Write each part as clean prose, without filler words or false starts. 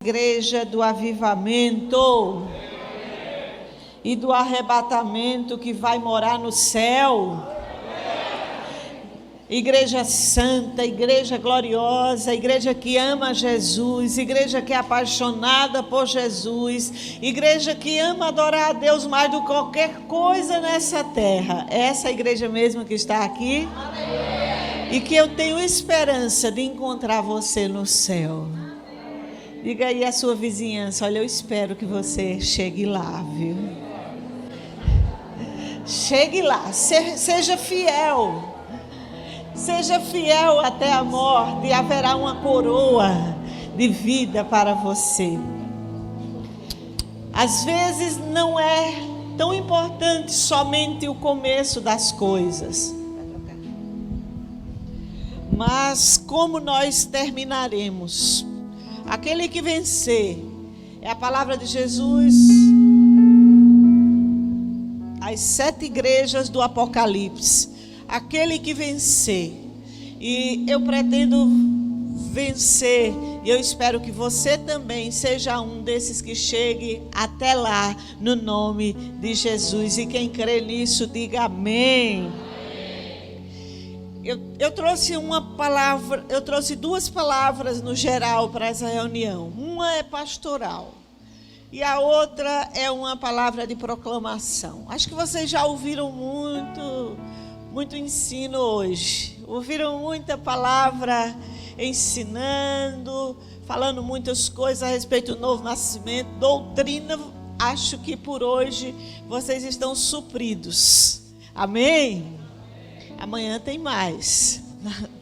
Igreja do avivamento e do arrebatamento que vai morar no céu. Igreja santa, igreja gloriosa, igreja que ama Jesus, igreja que é apaixonada por Jesus, igreja que ama adorar a Deus mais do que qualquer coisa nessa terra. É essa igreja mesmo que está aqui? E que eu tenho esperança de encontrar você no céu. Diga aí à sua vizinhança: olha, eu espero que você chegue lá, viu? Chegue lá, seja fiel. Seja fiel até a morte e haverá uma coroa de vida para você. Às vezes não é tão importante somente o começo das coisas, mas como nós terminaremos. Aquele que vencer, é a palavra de Jesus às 7 igrejas do Apocalipse. Aquele que vencer, e eu pretendo vencer, e eu espero que você também seja um desses que chegue até lá, no nome de Jesus. E quem crê nisso, diga amém. Eu trouxe uma palavra, eu trouxe 2 palavras no geral para essa reunião. Uma é pastoral e a outra é uma palavra de proclamação. Acho que vocês já ouviram muito ensino hoje. Ouviram muita palavra ensinando, falando muitas coisas a respeito do novo nascimento, doutrina. Acho que por hoje vocês estão supridos. Amém? Amanhã tem mais,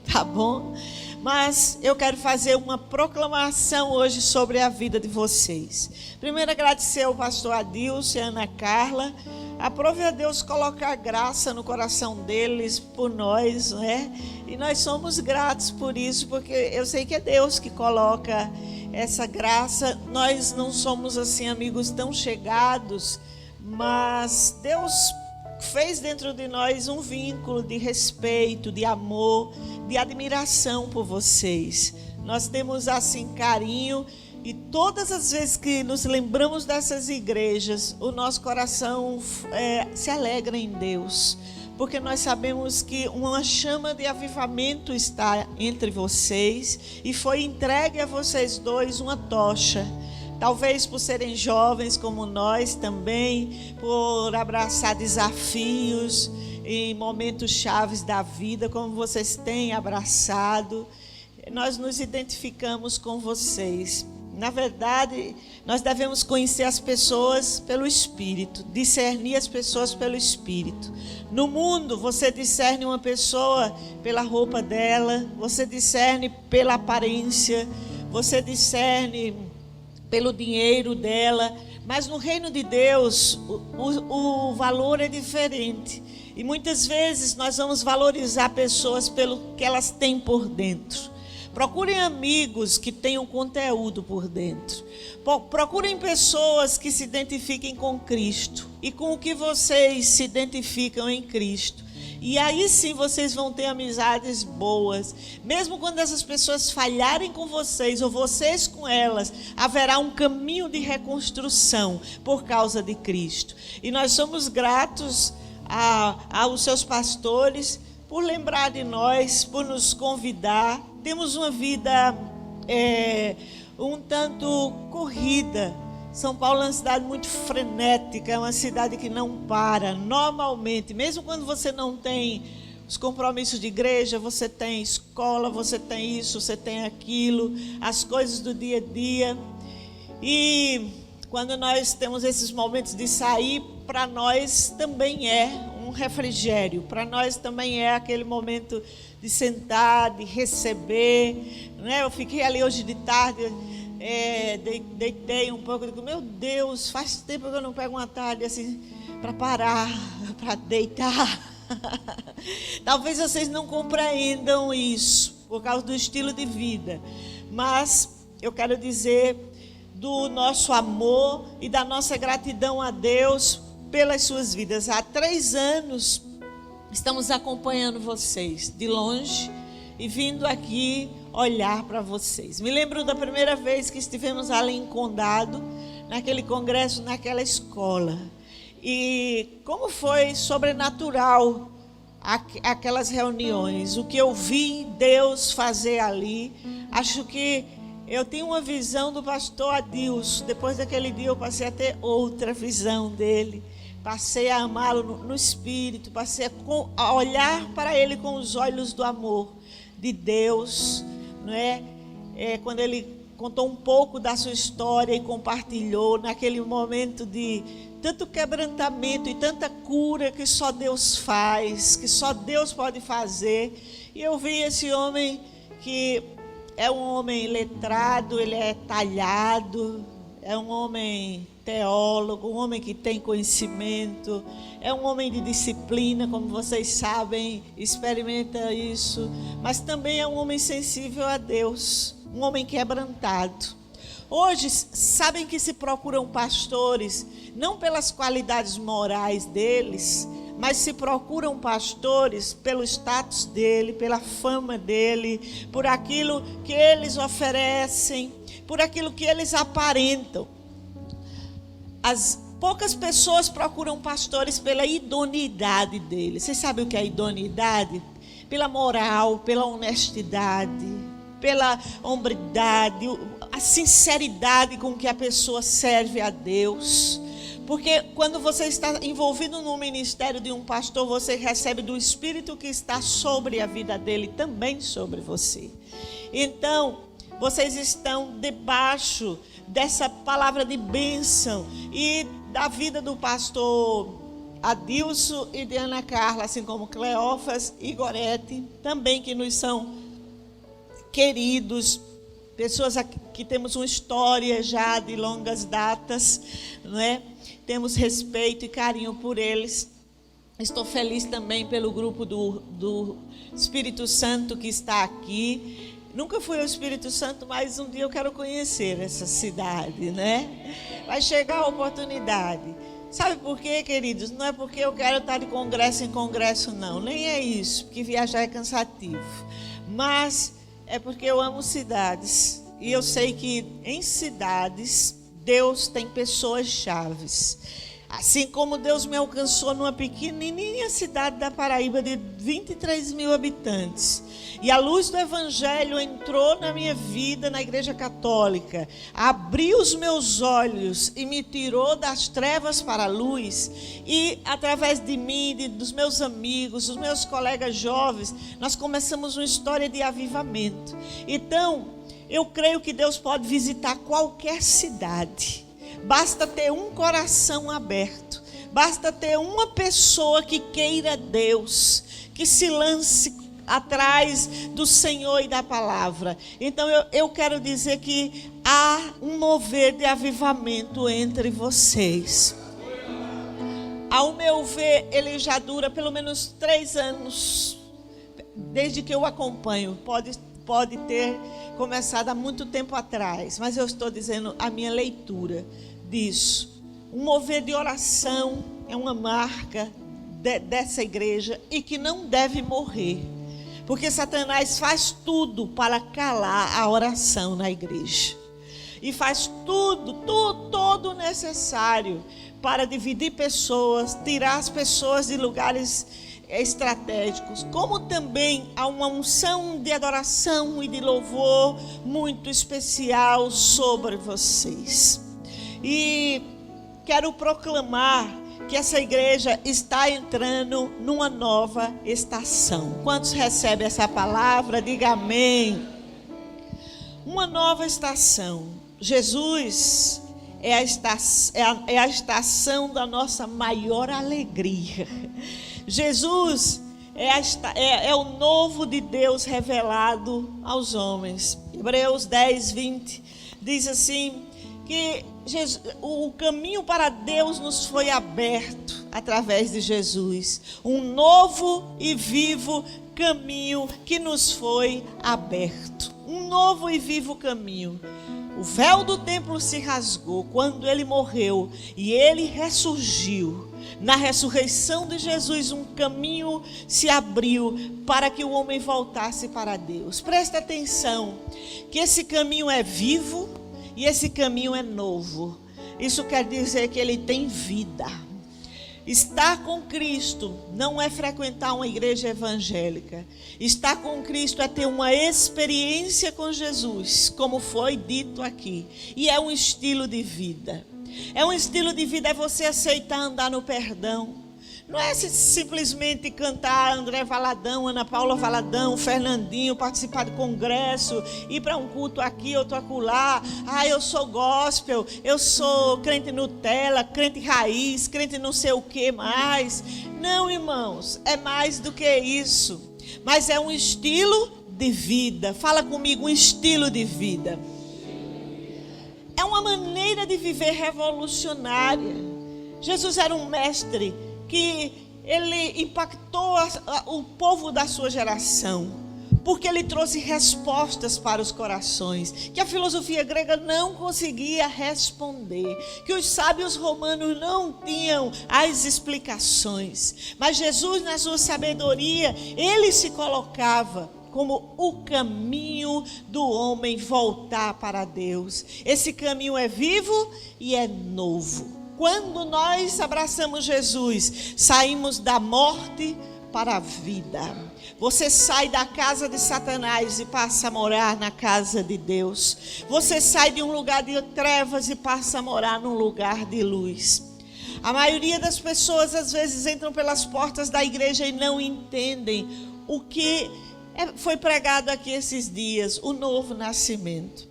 tá bom? Mas eu quero fazer uma proclamação hoje sobre a vida de vocês. Primeiro, agradecer ao pastor Adilson e a Ana Carla. Aprove a Deus colocar graça no coração deles por nós, né? E nós somos gratos por isso, porque eu sei que é Deus que coloca essa graça. Nós não somos assim amigos tão chegados, mas Deus fez dentro de nós um vínculo de respeito, de amor, de admiração por vocês. Nós temos assim carinho, e todas as vezes que nos lembramos dessas igrejas, o nosso coração se alegra em Deus, porque nós sabemos que uma chama de avivamento está entre vocês, e foi entregue a vocês dois uma tocha. Talvez por serem jovens como nós também, por abraçar desafios em momentos chaves da vida, como vocês têm abraçado, nós nos identificamos com vocês. Na verdade, nós devemos conhecer as pessoas pelo Espírito, discernir as pessoas pelo Espírito. No mundo, você discerne uma pessoa pela roupa dela, você discerne pela aparência, você discerne pelo dinheiro dela, mas no reino de Deus o valor é diferente. E muitas vezes nós vamos valorizar pessoas pelo que elas têm por dentro. Procurem amigos que tenham conteúdo por dentro. Procurem pessoas que se identifiquem com Cristo e com o que vocês se identificam em Cristo. E aí sim vocês vão ter amizades boas. Mesmo quando essas pessoas falharem com vocês ou vocês com elas, haverá um caminho de reconstrução por causa de Cristo. E nós somos gratos aos seus pastores por lembrar de nós, por nos convidar. Temos uma vida um tanto corrida. São Paulo é uma cidade muito frenética, é uma cidade que não para. Normalmente, mesmo quando você não tem os compromissos de igreja, você tem escola, você tem isso, você tem aquilo, as coisas do dia a dia. E quando nós temos esses momentos de sair, para nós também é um refrigério. Para nós também é aquele momento de sentar, de receber, né? Eu fiquei ali hoje de tarde, deitei um pouco, digo, meu Deus, faz tempo que eu não pego uma tarde assim para parar, para deitar. Talvez vocês não compreendam isso por causa do estilo de vida, mas eu quero dizer do nosso amor e da nossa gratidão a Deus pelas suas vidas. Há 3 anos estamos acompanhando vocês de longe, e vindo aqui olhar para vocês. Me lembro da primeira vez que estivemos ali em Condado, naquele congresso, naquela escola. E como foi sobrenatural aquelas reuniões, o que eu vi Deus fazer ali. Acho que eu tenho uma visão do pastor Adilson. Depois daquele dia eu passei a ter outra visão dele. Passei a amá-lo no espírito, passei a olhar para ele com os olhos do amor de Deus, não é? Quando ele contou um pouco da sua história e compartilhou naquele momento de tanto quebrantamento e tanta cura que só Deus faz, que só Deus pode fazer. E eu vi esse homem que é um homem letrado, ele é talhado, é um homem teólogo, um homem que tem conhecimento, é um homem de disciplina, como vocês sabem, experimenta isso, mas também é um homem sensível a Deus, um homem quebrantado. Hoje, sabem que se procuram pastores, não pelas qualidades morais deles, mas se procuram pastores pelo status dele, pela fama dele, por aquilo que eles oferecem, por aquilo que eles aparentam. As poucas pessoas procuram pastores pela idoneidade deles. Vocês sabem o que é idoneidade? Pela moral, pela honestidade, pela hombridade, a sinceridade com que a pessoa serve a Deus. Porque quando você está envolvido no ministério de um pastor, você recebe do Espírito que está sobre a vida dele, também sobre você. Então, vocês estão debaixo dessa palavra de bênção e da vida do pastor Adilson e de Ana Carla, assim como Cleófas e Gorete, também que nos são queridos, pessoas que temos uma história já de longas datas, não é? Temos respeito e carinho por eles. Estou feliz também pelo grupo do Espírito Santo que está aqui. Nunca fui ao Espírito Santo, mas um dia eu quero conhecer essa cidade, né? Vai chegar a oportunidade. Sabe por quê, queridos? Não é porque eu quero estar de congresso em congresso, não. Nem é isso, porque viajar é cansativo. Mas é porque eu amo cidades. E eu sei que em cidades, Deus tem pessoas chaves. Assim como Deus me alcançou numa pequenininha cidade da Paraíba de 23 mil habitantes. E a luz do Evangelho entrou na minha vida na Igreja Católica. Abriu os meus olhos e me tirou das trevas para a luz. E através de mim, dos meus amigos, dos meus colegas jovens, nós começamos uma história de avivamento. Então, eu creio que Deus pode visitar qualquer cidade. Basta ter um coração aberto. Basta ter uma pessoa que queira Deus, que se lance atrás do Senhor e da palavra. Então eu quero dizer que há um mover de avivamento entre vocês. Ao meu ver, ele já dura pelo menos 3 anos, desde que eu acompanho. Pode ter começado há muito tempo atrás, mas eu estou dizendo a minha leitura disso. Um mover de oração é uma marca dessa igreja e que não deve morrer, porque Satanás faz tudo para calar a oração na igreja e faz todo necessário para dividir pessoas, tirar as pessoas de lugares estratégicos, como também há uma unção de adoração e de louvor muito especial sobre vocês. E quero proclamar que essa igreja está entrando numa nova estação. Quantos recebem essa palavra? Diga amém. Uma nova estação. Jesus é a estação da nossa maior alegria. Jesus é o novo de Deus revelado aos homens. Hebreus 10, 20 diz assim, que o caminho para Deus nos foi aberto através de Jesus. Um novo e vivo caminho que nos foi aberto. Um novo e vivo caminho. O véu do templo se rasgou quando ele morreu e ele ressurgiu Na ressurreição de Jesus, um caminho se abriu para que o homem voltasse para Deus. Presta atenção, que esse caminho é vivo e esse caminho é novo. Isso quer dizer que ele tem vida. Estar com Cristo não é frequentar uma igreja evangélica. Estar com Cristo é ter uma experiência com Jesus, como foi dito aqui. E é um estilo de vida. É um estilo de vida, é você aceitar andar no perdão. Não é simplesmente cantar André Valadão, Ana Paula Valadão, Fernandinho, participar de congresso, ir para um culto aqui, outro acolá. Eu sou gospel, eu sou crente Nutella, crente raiz, crente não sei o que mais. Não, irmãos, é mais do que isso. Mas é um estilo de vida. Fala comigo, um estilo de vida. É uma maneira de viver revolucionária. Jesus era um mestre que ele impactou o povo da sua geração, porque ele trouxe respostas para os corações, que a filosofia grega não conseguia responder, que os sábios romanos não tinham as explicações. Mas Jesus, na sua sabedoria, ele se colocava como o caminho do homem voltar para Deus. Esse caminho é vivo e é novo. Quando nós abraçamos Jesus, saímos da morte para a vida. Você sai da casa de Satanás e passa a morar na casa de Deus. Você sai de um lugar de trevas e passa a morar num lugar de luz. A maioria das pessoas às vezes entram pelas portas da igreja e não entendem o que foi pregado aqui esses dias, o novo nascimento.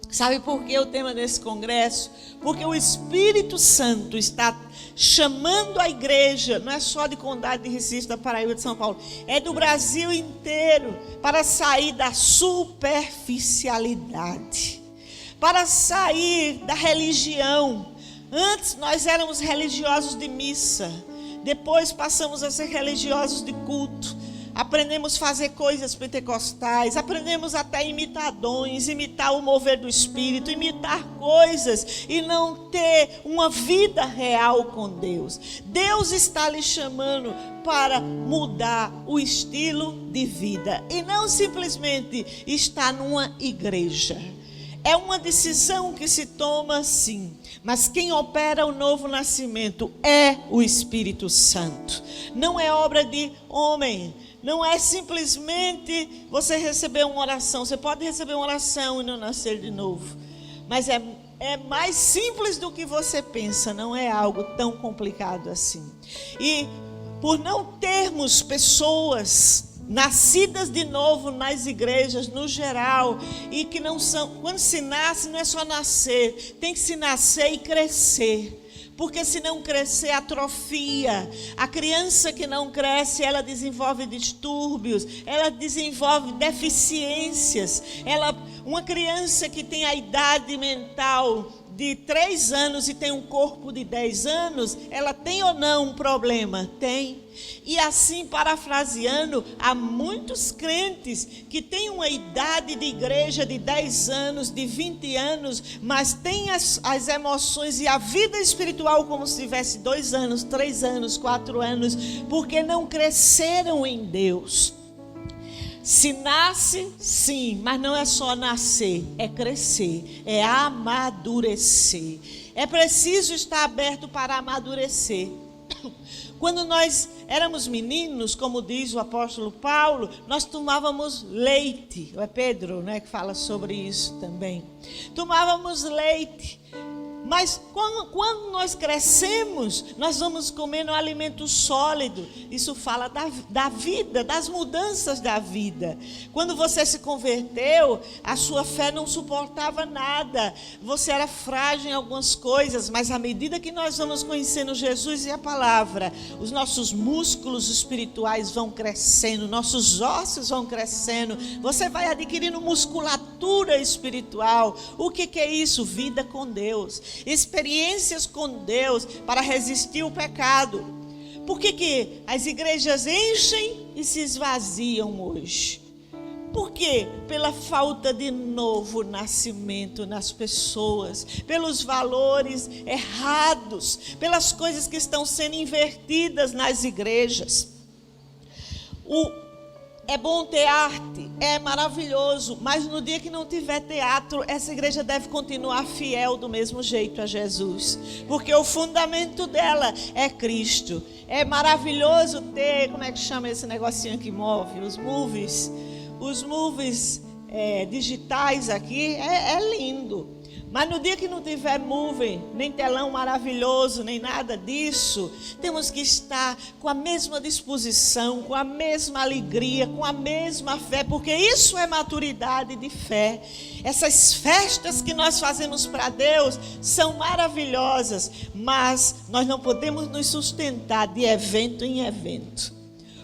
Sabe por que o tema desse congresso? Porque o Espírito Santo está chamando a igreja, não é só de Condado de Recife, da Paraíba, de São Paulo, é do Brasil inteiro, para sair da superficialidade, para sair da religião. Antes nós éramos religiosos de missa, depois passamos a ser religiosos de culto. Aprendemos a fazer coisas pentecostais, aprendemos até a imitar dons, imitar o mover do Espírito, imitar coisas e não ter uma vida real com Deus. Deus está lhe chamando para mudar o estilo de vida e não simplesmente estar numa igreja. É uma decisão que se toma sim, mas quem opera o novo nascimento é o Espírito Santo. Não é obra de homem. Não é simplesmente você receber uma oração. Você pode receber uma oração e não nascer de novo. Mas é mais simples do que você pensa. Não é algo tão complicado assim. E por não termos pessoas nascidas de novo nas igrejas no geral, e que não são, quando se nasce não é só nascer, tem que se nascer e crescer. Porque se não crescer, atrofia. A criança que não cresce, ela desenvolve distúrbios, ela desenvolve deficiências. Uma criança que tem a idade mental de 3 anos e tem um corpo de 10 anos, ela tem ou não um problema? Tem. E assim, parafraseando, há muitos crentes que têm uma idade de igreja de 10 anos, de 20 anos, mas têm as emoções e a vida espiritual como se tivesse 2 anos, 3 anos, 4 anos, porque não cresceram em Deus. Se nasce, sim, mas não é só nascer, é crescer, é amadurecer. É preciso estar aberto para amadurecer. Quando nós éramos meninos, como diz o apóstolo Paulo, nós tomávamos leite. É Pedro, né, que fala sobre isso também. Tomávamos leite. Mas quando nós crescemos, nós vamos comendo um alimento sólido. Isso fala da vida, das mudanças da vida. Quando você se converteu, a sua fé não suportava nada. Você era frágil em algumas coisas, mas à medida que nós vamos conhecendo Jesus e a palavra, os nossos músculos espirituais vão crescendo, nossos ossos vão crescendo. Você vai adquirindo musculatura espiritual. O que é isso? Vida com Deus. Experiências com Deus para resistir ao pecado. Por que as igrejas enchem e se esvaziam hoje? Por quê? Pela falta de novo nascimento nas pessoas, pelos valores errados, pelas coisas que estão sendo invertidas nas igrejas. É bom ter arte, é maravilhoso, mas no dia que não tiver teatro, essa igreja deve continuar fiel do mesmo jeito a Jesus, porque o fundamento dela é Cristo. É maravilhoso ter, como é que chama esse negocinho que move? Os movies digitais aqui, é lindo. Mas no dia que não tiver movie, nem telão maravilhoso, nem nada disso, temos que estar com a mesma disposição, com a mesma alegria, com a mesma fé, porque isso é maturidade de fé. Essas festas que nós fazemos para Deus são maravilhosas, mas nós não podemos nos sustentar de evento em evento.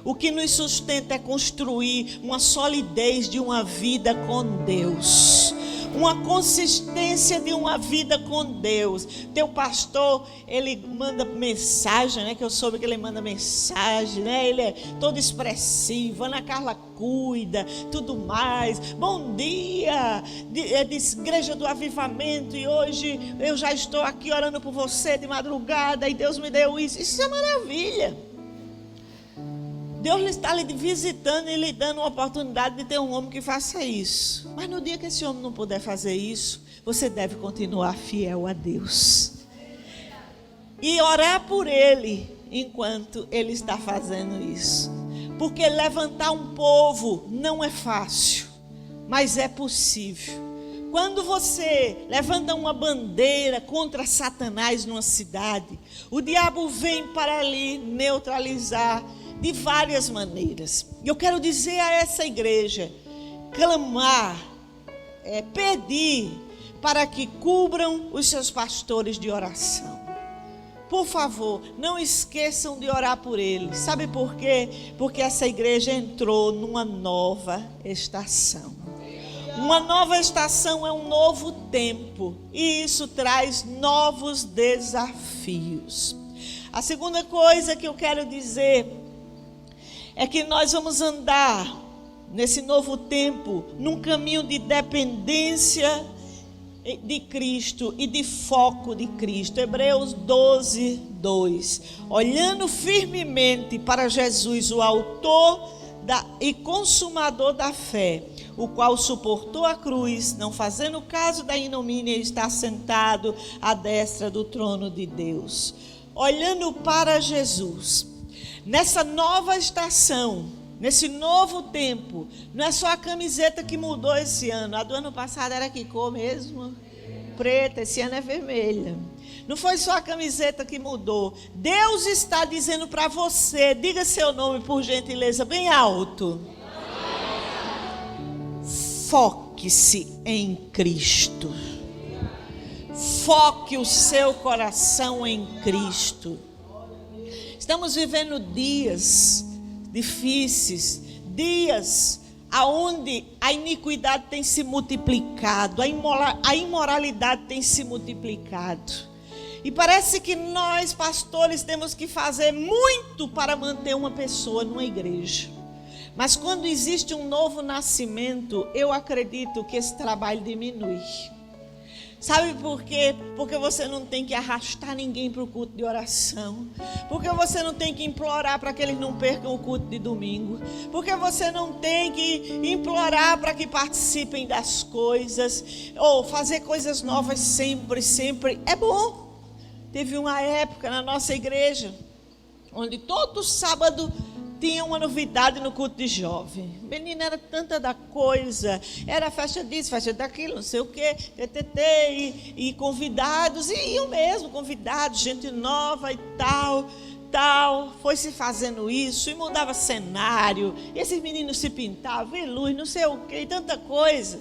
O que nos sustenta é construir uma solidez de uma vida com Deus, uma consistência de uma vida com Deus. Teu pastor, ele manda mensagem, né? Que eu soube que ele manda mensagem, né? Ele é todo expressivo. Ana Carla cuida, tudo mais. Bom dia, diz Igreja do Avivamento, e hoje eu já estou aqui orando por você de madrugada e Deus me deu isso. Isso é maravilha. Deus está lhe visitando e lhe dando uma oportunidade de ter um homem que faça isso. Mas no dia que esse homem não puder fazer isso, você deve continuar fiel a Deus. E orar por ele enquanto ele está fazendo isso. Porque levantar um povo não é fácil, mas é possível. Quando você levanta uma bandeira contra Satanás numa cidade, o diabo vem para ali neutralizar de várias maneiras. Eu quero dizer a essa igreja, clamar, pedir para que cubram os seus pastores de oração. Por favor, não esqueçam de orar por eles. Sabe por quê? Porque essa igreja entrou numa nova estação. Uma nova estação é um novo tempo, e isso traz novos desafios. A segunda coisa que eu quero dizer é que nós vamos andar nesse novo tempo num caminho de dependência de Cristo e de foco de Cristo. Hebreus 12, 2. Olhando firmemente para Jesus, o autor e consumador da fé, o qual suportou a cruz, não fazendo caso da ignomínia, está sentado à destra do trono de Deus. Olhando para Jesus. Nessa nova estação, nesse novo tempo, não é só a camiseta que mudou esse ano. A do ano passado era que cor mesmo? Preta, esse ano é vermelha. Não foi só a camiseta que mudou. Deus está dizendo para você, diga seu nome por gentileza, bem alto. Foque-se em Cristo. Foque o seu coração em Cristo. Estamos vivendo dias difíceis, dias onde a iniquidade tem se multiplicado, a imoralidade tem se multiplicado. E parece que nós, pastores, temos que fazer muito para manter uma pessoa numa igreja. Mas quando existe um novo nascimento, eu acredito que esse trabalho diminui. Sabe por quê? Porque você não tem que arrastar ninguém para o culto de oração. Porque você não tem que implorar para que eles não percam o culto de domingo. Porque você não tem que implorar para que participem das coisas. Ou fazer coisas novas sempre, sempre. É bom. Teve uma época na nossa igreja, onde todo sábado tinha uma novidade no culto de jovem. Menina, era tanta da coisa. Era festa disso, festa daquilo, não sei o quê. E convidados, e iam mesmo, convidados, gente nova e tal. Foi se fazendo isso, e mudava cenário. E esses meninos se pintavam, e luz, não sei o quê, e tanta coisa.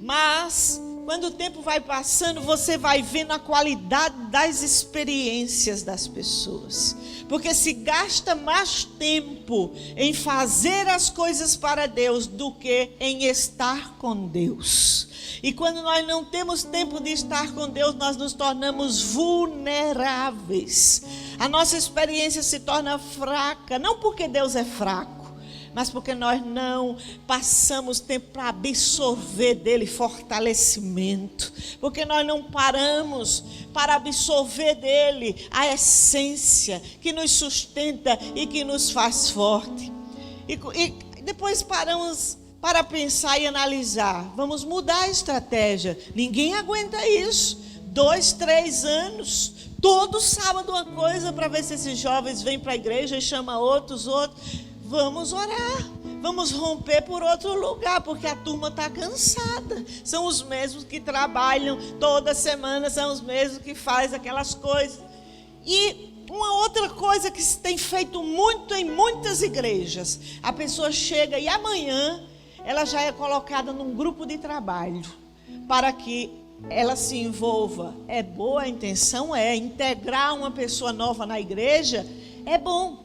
Mas quando o tempo vai passando, você vai vendo a qualidade das experiências das pessoas. Porque se gasta mais tempo em fazer as coisas para Deus do que em estar com Deus. E quando nós não temos tempo de estar com Deus, nós nos tornamos vulneráveis. A nossa experiência se torna fraca, não porque Deus é fraco, mas porque nós não passamos tempo para absorver dele fortalecimento, porque nós não paramos para absorver dele a essência que nos sustenta e que nos faz forte. E depois paramos para pensar e analisar. Vamos mudar a estratégia. Ninguém aguenta isso. 2, 3 anos, todo sábado uma coisa para ver se esses jovens vêm para a igreja e chamam outros. Vamos orar. Vamos romper por outro lugar, porque a turma está cansada. São os mesmos que trabalham toda semana, são os mesmos que fazem aquelas coisas. E uma outra coisa que se tem feito muito em muitas igrejas, a pessoa chega e amanhã ela já é colocada num grupo de trabalho para que ela se envolva. É boa a intenção, integrar uma pessoa nova na igreja é bom.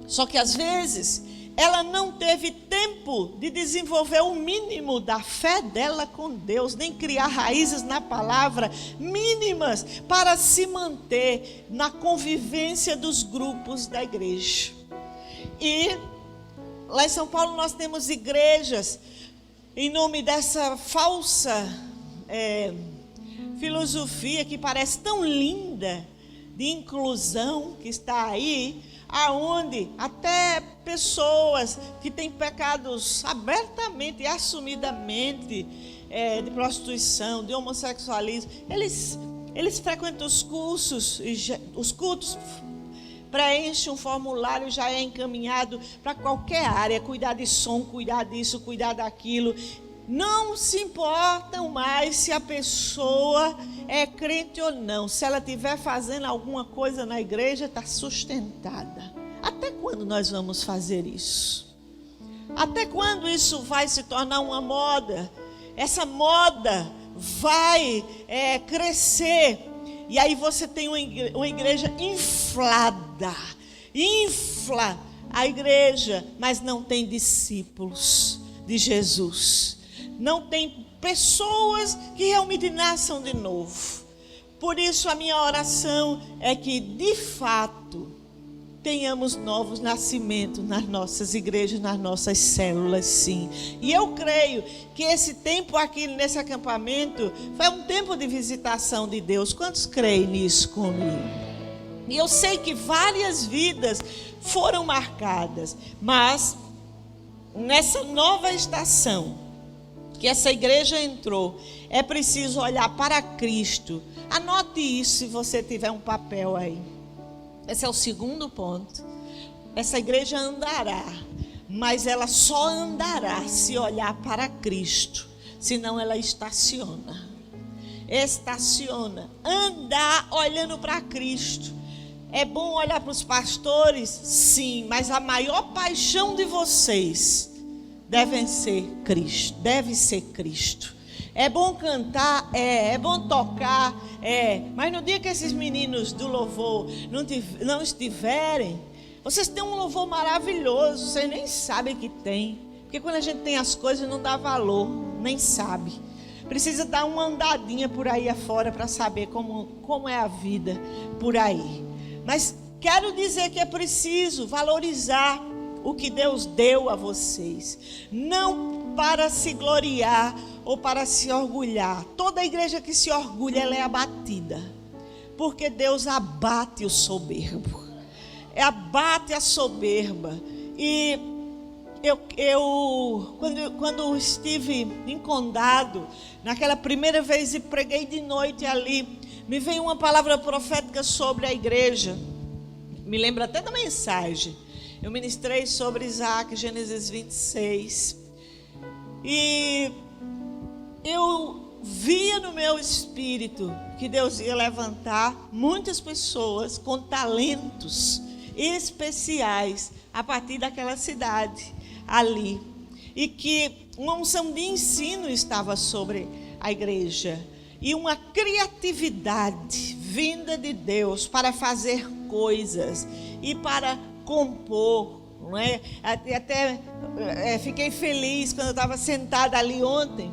Só que às vezes ela não teve tempo de desenvolver o mínimo da fé dela com Deus, nem criar raízes na palavra mínimas para se manter na convivência dos grupos da igreja. E lá em São Paulo nós temos igrejas em nome dessa falsa filosofia que parece tão linda de inclusão que está aí, aonde até pessoas que têm pecados abertamente e assumidamente de prostituição, de homossexualismo, eles frequentam os cursos, os cultos, preenche um formulário, já é encaminhado para qualquer área, cuidar de som, cuidar disso, cuidar daquilo. Não se importam mais se a pessoa é crente ou não. Se ela estiver fazendo alguma coisa na igreja, está sustentada. Até quando nós vamos fazer isso? Até quando isso vai se tornar uma moda? Essa moda vai crescer. E aí você tem uma igreja inflada. Infla a igreja, mas não tem discípulos de Jesus. Não tem pessoas que realmente nasçam de novo. Por isso a minha oração é que, de fato, tenhamos novos nascimentos nas nossas igrejas, nas nossas células, sim. E eu creio que esse tempo aqui nesse acampamento foi um tempo de visitação de Deus. Quantos creem nisso comigo? E eu sei que várias vidas foram marcadas, mas nessa nova estação que essa igreja entrou, é preciso olhar para Cristo. Anote isso se você tiver um papel aí. Esse é o segundo ponto. Essa igreja andará, mas ela só andará se olhar para Cristo, senão ela estaciona. Andar olhando para Cristo. É bom olhar para os pastores? Sim, mas a maior paixão de vocês deve ser Cristo. É bom cantar, é bom tocar, mas no dia que esses meninos do louvor não estiverem, vocês têm um louvor maravilhoso, vocês nem sabem que tem, porque quando a gente tem as coisas não dá valor, nem sabe. Precisa dar uma andadinha por aí afora para saber como é a vida por aí. Mas quero dizer que é preciso valorizar o que Deus deu a vocês, não para se gloriar ou para se orgulhar. Toda igreja que se orgulha, ela é abatida, porque Deus abate o soberbo, abate a soberba. E quando estive em Condado, naquela primeira vez e preguei de noite ali, me veio uma palavra profética sobre a igreja. Me lembro até da mensagem. Eu ministrei sobre Isaac, Gênesis 26. E eu via no meu espírito que Deus ia levantar muitas pessoas com talentos especiais a partir daquela cidade ali. E que uma unção de ensino estava sobre a igreja. E uma criatividade vinda de Deus para fazer coisas e para compor, não é? Até fiquei feliz quando eu estava sentada ali ontem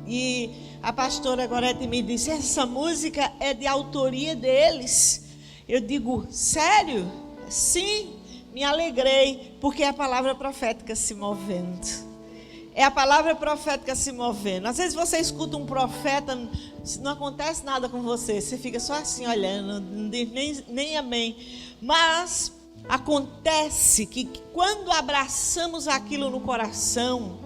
e a pastora Gorete me disse: essa música é de autoria deles. Eu digo: sério? Sim, me alegrei, porque é a palavra profética se movendo. É a palavra profética se movendo. Às vezes você escuta um profeta, não acontece nada com você. Você fica só assim olhando, não diz nem amém. Mas acontece que quando abraçamos aquilo no coração,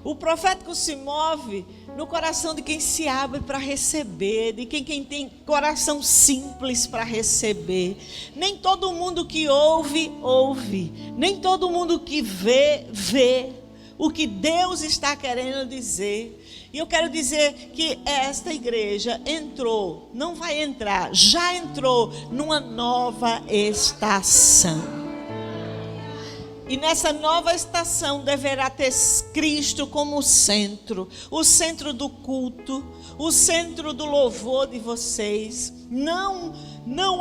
o profético se move no coração de quem se abre para receber, de quem tem coração simples para receber. Nem todo mundo que ouve, ouve. Nem todo mundo que vê, vê o que Deus está querendo dizer. E eu quero dizer que esta igreja entrou, não vai entrar, já entrou numa nova estação. E nessa nova estação deverá ter Cristo como centro, o centro do culto, o centro do louvor de vocês. Não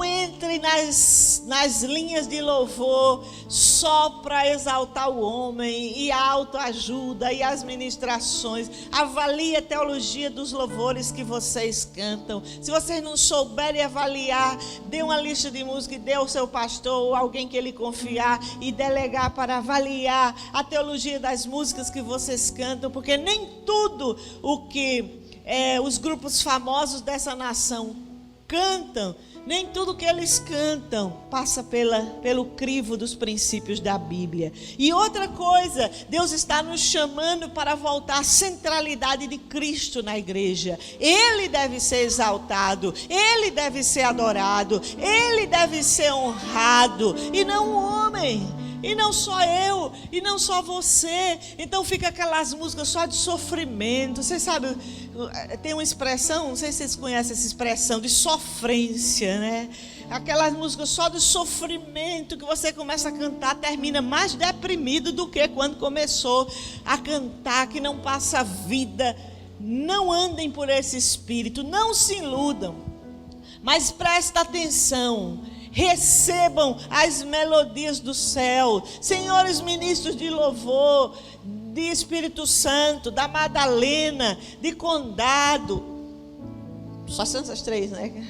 entre nas linhas de louvor só para exaltar o homem e a autoajuda e as ministrações. Avalie a teologia dos louvores que vocês cantam. Se vocês não souberem avaliar, dê uma lista de música e dê ao seu pastor ou alguém que ele confiar e delegar para avaliar a teologia das músicas que vocês cantam, porque nem tudo o que os grupos famosos dessa nação cantam, nem tudo que eles cantam passa pelo crivo dos princípios da Bíblia. E outra coisa, Deus está nos chamando para voltar à centralidade de Cristo na igreja. Ele deve ser exaltado, Ele deve ser adorado, Ele deve ser honrado, e não o homem. E não só eu, e não só você. Então fica aquelas músicas só de sofrimento. Vocês sabem, tem uma expressão, não sei se vocês conhecem essa expressão, de sofrência, né? Aquelas músicas só de sofrimento que você começa a cantar, termina mais deprimido do que quando começou a cantar, que não passa vida. Não andem por esse espírito, não se iludam, mas presta atenção. Recebam as melodias do céu. Senhores ministros de louvor, de Espírito Santo, da Madalena, de Condado, só são essas três, né?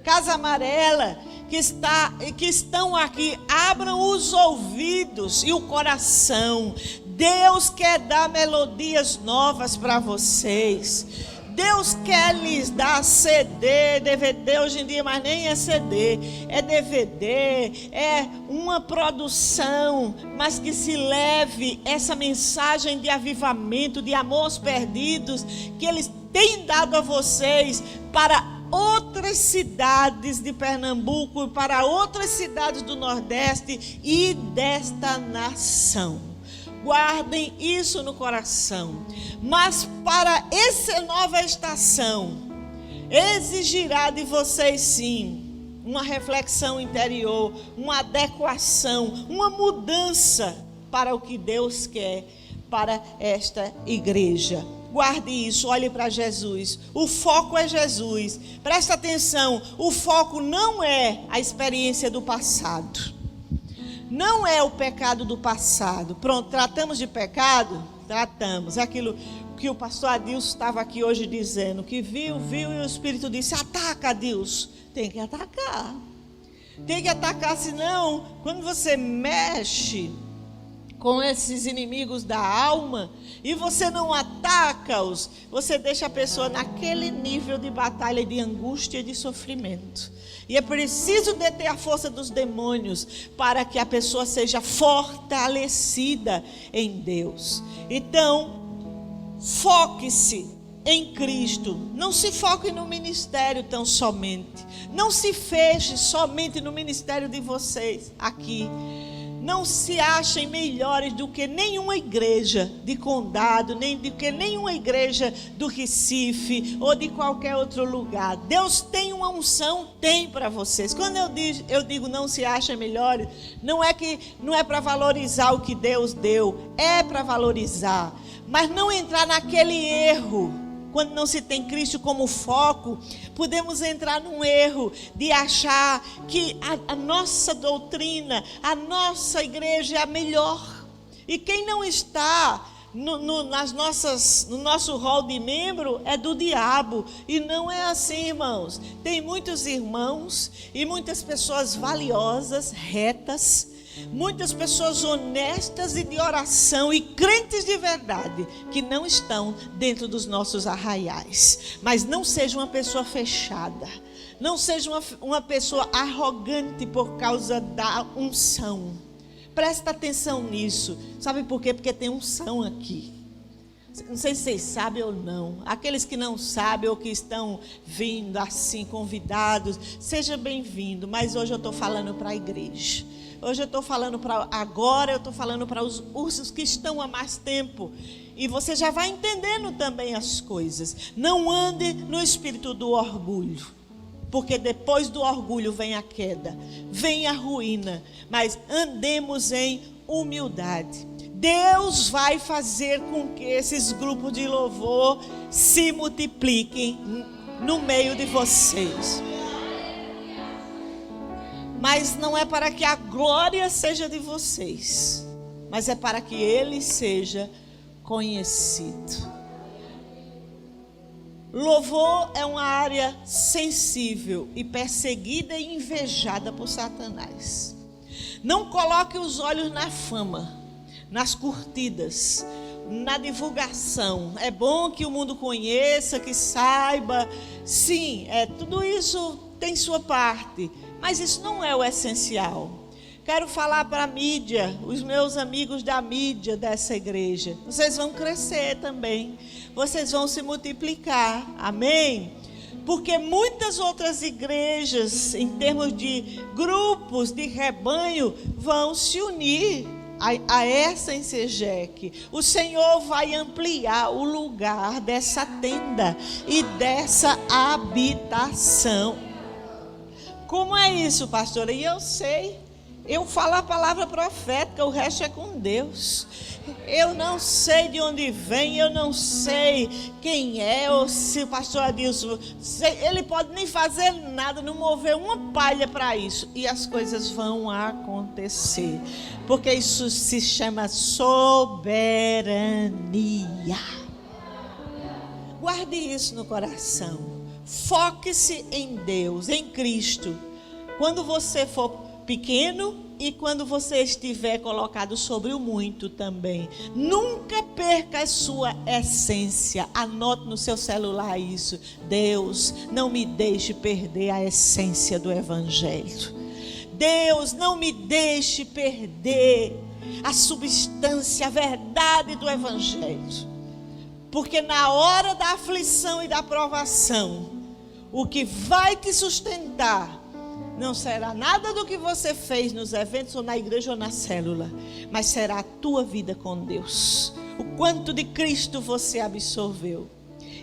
Casa Amarela, que estão aqui, abram os ouvidos e o coração. Deus quer dar melodias novas para vocês. Deus quer lhes dar CD, DVD hoje em dia, mas nem é CD, é DVD, é uma produção, mas que se leve essa mensagem de avivamento, de amor aos perdidos, que eles têm dado a vocês para outras cidades de Pernambuco, para outras cidades do Nordeste e desta nação. Guardem isso no coração. Mas para essa nova estação, exigirá de vocês sim uma reflexão interior, uma adequação, uma mudança para o que Deus quer para esta igreja. Guarde isso, olhe para Jesus. O foco é Jesus. Presta atenção, o foco não é a experiência do passado. Não é o pecado do passado. Pronto, tratamos de pecado? Tratamos. É aquilo que o pastor Adilson estava aqui hoje dizendo, que viu e o Espírito disse, ataca, Adilson. Tem que atacar. Tem que atacar, senão, quando você mexe com esses inimigos da alma e você não ataca-os, você deixa a pessoa naquele nível de batalha, de angústia e de sofrimento. E é preciso deter a força dos demônios para que a pessoa seja fortalecida em Deus. Então, foque-se em Cristo. Não se foque no ministério tão somente. Não se feche somente no ministério de vocês aqui. Não se achem melhores do que nenhuma igreja de Condado, nem do que nenhuma igreja do Recife ou de qualquer outro lugar. Deus tem uma unção, tem para vocês. Quando eu digo não se achem melhores, não é para valorizar o que Deus deu, é para valorizar, mas não entrar naquele erro. Quando não se tem Cristo como foco, podemos entrar num erro de achar que a nossa doutrina, a nossa igreja é a melhor. E quem não está no nosso rol de membro é do diabo. E não é assim, irmãos. Tem muitos irmãos e muitas pessoas valiosas, retas, Muitas pessoas honestas e de oração e crentes de verdade que não estão dentro dos nossos arraiais. Mas não seja uma pessoa fechada. Não seja uma pessoa arrogante por causa da unção. Presta atenção nisso. Sabe por quê? Porque tem unção aqui. Não sei se vocês sabem ou não. Aqueles que não sabem ou que estão vindo assim, convidados, seja bem-vindo. Mas hoje eu estou falando para a igreja. Hoje eu estou falando para os que estão há mais tempo. E você já vai entendendo também as coisas. Não ande no espírito do orgulho. Porque depois do orgulho vem a queda, vem a ruína. Mas andemos em humildade. Deus vai fazer com que esses grupos de louvor se multipliquem no meio de vocês. Mas não é para que a glória seja de vocês, mas é para que Ele seja conhecido. Louvor é uma área sensível e perseguida e invejada por Satanás. Não coloque os olhos na fama, nas curtidas, na divulgação. É bom que o mundo conheça, que saiba. Sim, tudo isso tem sua parte, mas isso não é o essencial. Quero falar para a mídia, os meus amigos da mídia dessa igreja. Vocês vão crescer também. Vocês vão se multiplicar. Amém? Porque muitas outras igrejas, em termos de grupos de rebanho, vão se unir a essa Ensegec. O Senhor vai ampliar o lugar dessa tenda e dessa habitação. Como é isso, pastora? E eu sei. Eu falo a palavra profética, o resto é com Deus. Eu não sei de onde vem, eu não sei quem é, ou se o pastor Adilson, ele pode nem fazer nada, não mover uma palha para isso. E as coisas vão acontecer, porque isso se chama soberania. Guarde isso no coração. Foque-se em Deus, em Cristo. Quando você for pequeno e quando você estiver colocado sobre o muito também. Nunca perca a sua essência. Anote no seu celular isso. Deus, não me deixe perder a essência do Evangelho. Deus, não me deixe perder a substância, a verdade do Evangelho. Porque na hora da aflição e da provação, o que vai te sustentar não será nada do que você fez nos eventos ou na igreja ou na célula, mas será a tua vida com Deus. O quanto de Cristo você absorveu.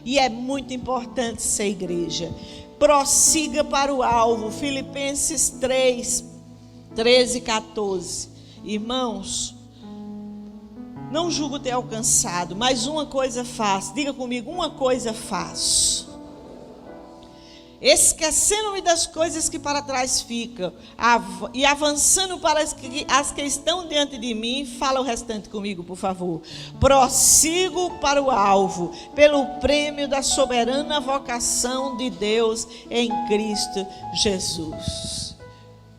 E é muito importante ser igreja. Prossiga para o alvo. Filipenses 3, 13 e 14. Irmãos, não julgo ter alcançado, mas uma coisa faço. Diga comigo, uma coisa faço. Esquecendo-me das coisas que para trás ficam e avançando para as que estão diante de mim. Fala o restante comigo, por favor. Prossigo para o alvo, pelo prêmio da soberana vocação de Deus em Cristo Jesus.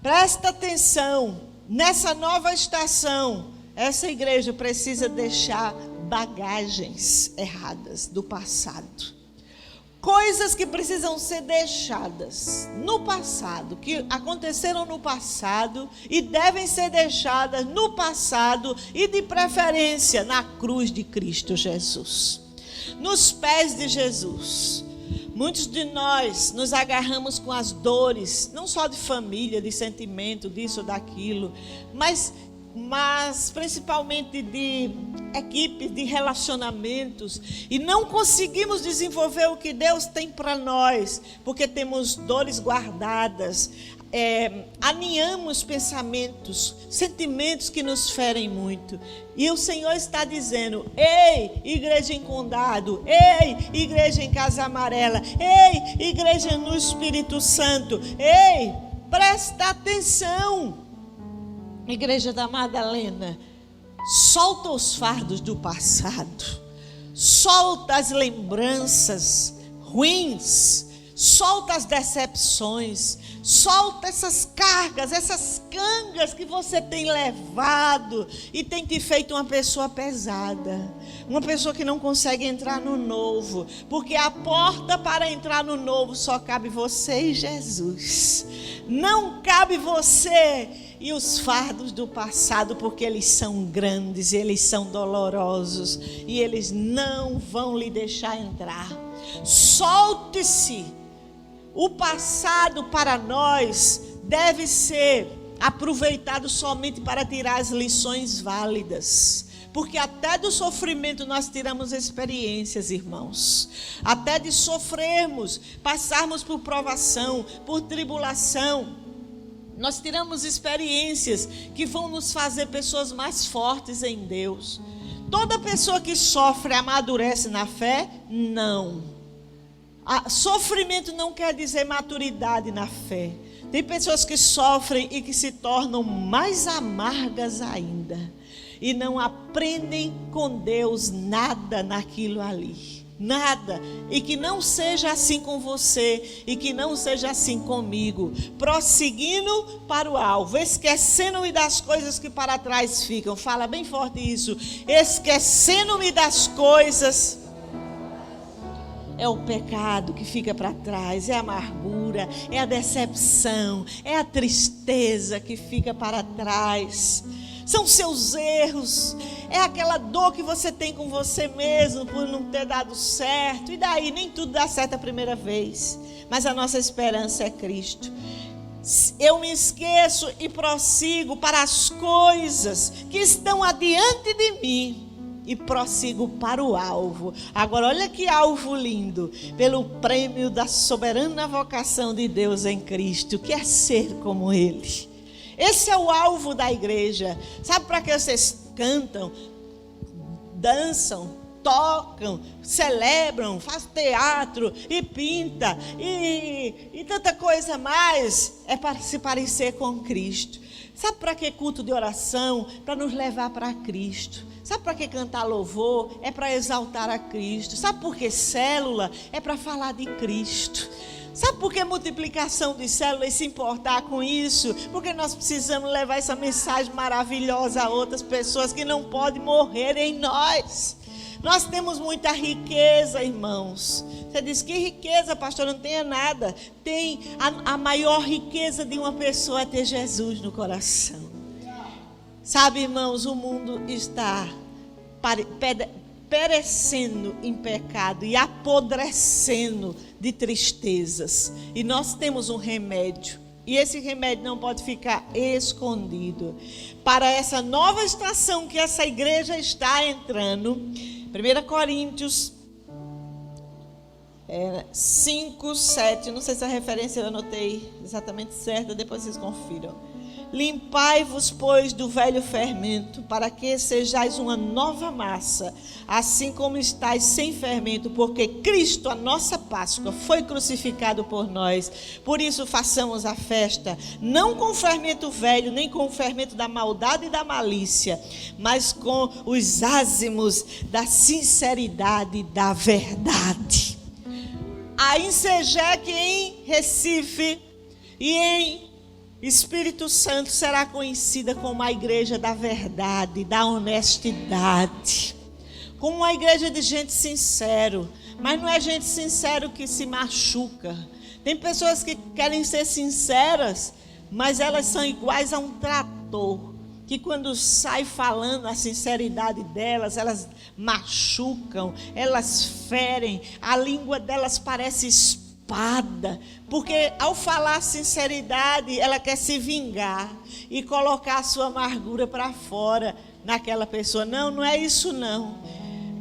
Presta atenção, nessa nova estação, essa igreja precisa deixar bagagens erradas do passado. Coisas que precisam ser deixadas no passado, que aconteceram no passado e devem ser deixadas no passado e de preferência na cruz de Cristo Jesus, nos pés de Jesus. Muitos de nós nos agarramos com as dores, não só de família, de sentimento, disso ou daquilo, mas principalmente de equipes, de relacionamentos, e não conseguimos desenvolver o que Deus tem para nós, porque temos dores guardadas, aninhamos pensamentos, sentimentos que nos ferem muito. E o Senhor está dizendo: ei, igreja em Condado, ei, igreja em Casa Amarela, ei, igreja no Espírito Santo, ei, presta atenção. Igreja da Madalena, solta os fardos do passado, solta as lembranças ruins, Solta as decepções, solta essas cargas, essas cangas que você tem levado e tem te feito uma pessoa pesada, uma pessoa que não consegue entrar no novo, porque a porta para entrar no novo só cabe você e Jesus, não cabe você e os fardos do passado, porque eles são grandes, eles são dolorosos e eles não vão lhe deixar entrar. Solte-se. O passado para nós deve ser aproveitado somente para tirar as lições válidas, porque até do sofrimento nós tiramos experiências, irmãos. Até de sofrermos, passarmos por provação, por tribulação, nós tiramos experiências que vão nos fazer pessoas mais fortes em Deus. Toda pessoa que sofre amadurece na fé? Não. Sofrimento não quer dizer maturidade na fé. Tem pessoas que sofrem e que se tornam mais amargas ainda e não aprendem com Deus nada naquilo ali. Nada. E que não seja assim com você e que não seja assim comigo. Prosseguindo para o alvo, esquecendo-me das coisas que para trás ficam. Fala bem forte isso. Esquecendo-me das coisas. É o pecado que fica para trás, é a amargura, é a decepção, é a tristeza que fica para trás. São seus erros, é aquela dor que você tem com você mesmo por não ter dado certo. E daí, nem tudo dá certo a primeira vez, mas a nossa esperança é Cristo. Eu me esqueço e prossigo para as coisas que estão adiante de mim. E prossigo para o alvo. Agora olha que alvo lindo. Pelo prêmio da soberana vocação de Deus em Cristo, que é ser como Ele. Esse é o alvo da igreja. Sabe para que vocês cantam, dançam, tocam, celebram, fazem teatro e pinta e tanta coisa mais? É para se parecer com Cristo. Sabe para que culto de oração? Para nos levar para Cristo. Sabe para que cantar louvor? É para exaltar a Cristo. Sabe por que célula? É para falar de Cristo. Sabe por que multiplicação de células e se importar com isso? Porque nós precisamos levar essa mensagem maravilhosa a outras pessoas que não podem morrer em nós. Nós temos muita riqueza, irmãos. Você diz, que riqueza, pastor? Não tenha nada. Tem a maior riqueza de uma pessoa é ter Jesus no coração. Sabe, irmãos, o mundo está perecendo em pecado e apodrecendo de tristezas. E nós temos um remédio. E esse remédio não pode ficar escondido. Para essa nova estação que essa igreja está entrando, 1 Coríntios 5, 7, não sei se a referência eu anotei exatamente certa, depois vocês confiram. Limpai-vos, pois, do velho fermento, para que sejais uma nova massa, assim como estáis sem fermento, porque Cristo, a nossa Páscoa, foi crucificado por nós. Por isso façamos a festa, não com o fermento velho, nem com o fermento da maldade e da malícia, mas com os ázimos da sinceridade e da verdade. A Insegec em Recife e em Espírito Santo será conhecida como a igreja da verdade, da honestidade, como uma igreja de gente sincero, mas não é gente sincero que se machuca. Tem pessoas que querem ser sinceras, mas elas são iguais a um trator, que quando sai falando a sinceridade delas, elas machucam, elas ferem, a língua delas parece espada, porque ao falar sinceridade, ela quer se vingar e colocar a sua amargura para fora naquela pessoa. Não, não é isso não.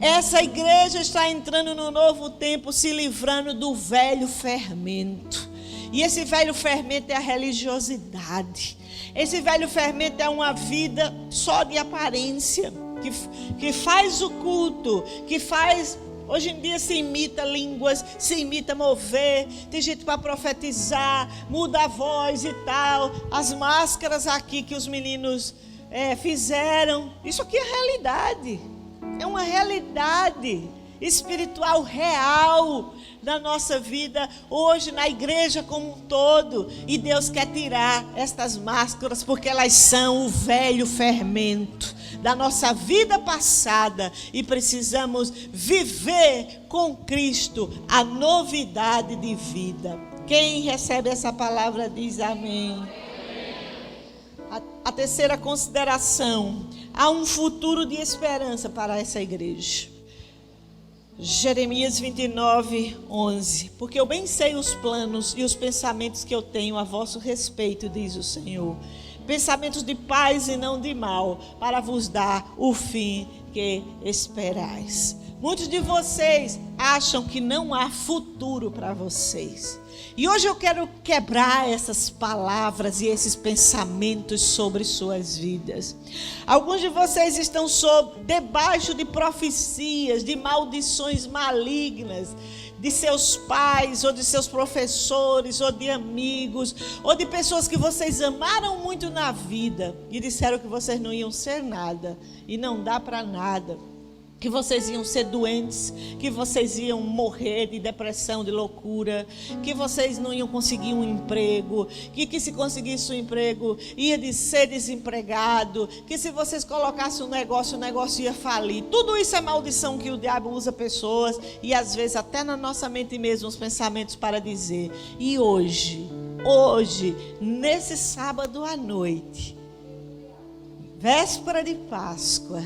Essa igreja está entrando no novo tempo, se livrando do velho fermento. E esse velho fermento é a religiosidade. Esse velho fermento é uma vida só de aparência, que faz o culto, que faz... Hoje em dia se imita línguas, se imita mover, tem gente para profetizar, muda a voz e tal. As máscaras aqui que os meninos fizeram, isso aqui é realidade, é uma realidade. espiritual real na nossa vida, hoje na igreja como um todo. E Deus quer tirar estas máscaras, porque elas são o velho fermento da nossa vida passada, e precisamos viver com Cristo a novidade de vida. Quem recebe essa palavra diz amém. A terceira consideração: há um futuro de esperança para essa igreja. Jeremias 29, 11. Porque eu bem sei os planos e os pensamentos que eu tenho a vosso respeito, diz o Senhor. Pensamentos de paz e não de mal, para vos dar o fim que esperais. Muitos de vocês acham que não há futuro para vocês. E hoje eu quero quebrar essas palavras e esses pensamentos sobre suas vidas. Alguns de vocês estão debaixo de profecias, de maldições malignas, de seus pais, ou de seus professores, ou de amigos, ou de pessoas que vocês amaram muito na vida e disseram que vocês não iam ser nada, e não dá para nada. Que vocês iam ser doentes, que vocês iam morrer de depressão, de loucura, que vocês não iam conseguir um emprego, que se conseguisse um emprego ia de ser desempregado, que se vocês colocassem um negócio, o negócio ia falir. Tudo isso é maldição que o diabo usa pessoas, e às vezes até na nossa mente mesmo, os pensamentos para dizer. E hoje, nesse sábado à noite, véspera de Páscoa,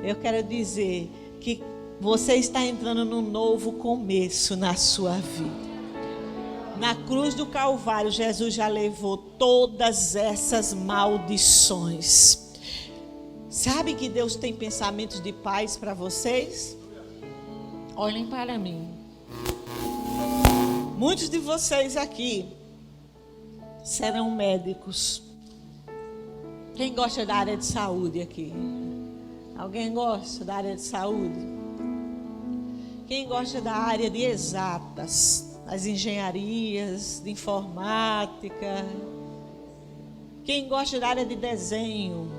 eu quero dizer que você está entrando num novo começo na sua vida. Na cruz do Calvário, Jesus já levou todas essas maldições. Sabe que Deus tem pensamentos de paz para vocês? Olhem para mim. Muitos de vocês aqui serão médicos. Quem gosta da área de saúde aqui? Alguém gosta da área de saúde? Quem gosta da área de exatas, das engenharias, de informática? Quem gosta da área de desenho?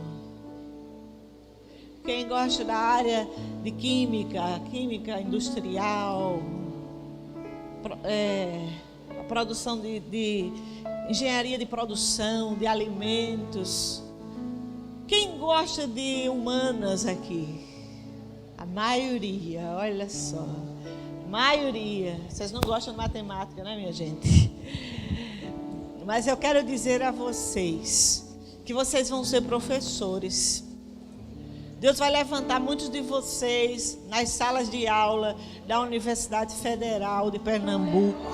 Quem gosta da área de química industrial? A produção de engenharia de produção, de alimentos? Quem gosta de humanas aqui? A maioria, olha só. Maioria. Vocês não gostam de matemática, né, minha gente? Mas eu quero dizer a vocês que vocês vão ser professores. Deus vai levantar muitos de vocês nas salas de aula da Universidade Federal de Pernambuco,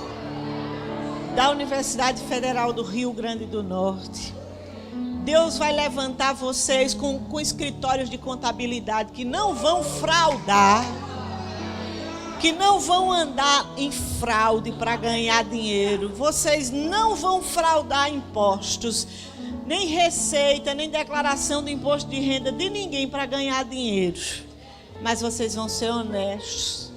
da Universidade Federal do Rio Grande do Norte. Deus vai levantar vocês com escritórios de contabilidade que não vão fraudar, que não vão andar em fraude para ganhar dinheiro. Vocês não vão fraudar impostos, nem receita, nem declaração de imposto de renda de ninguém para ganhar dinheiro. Mas vocês vão ser honestos.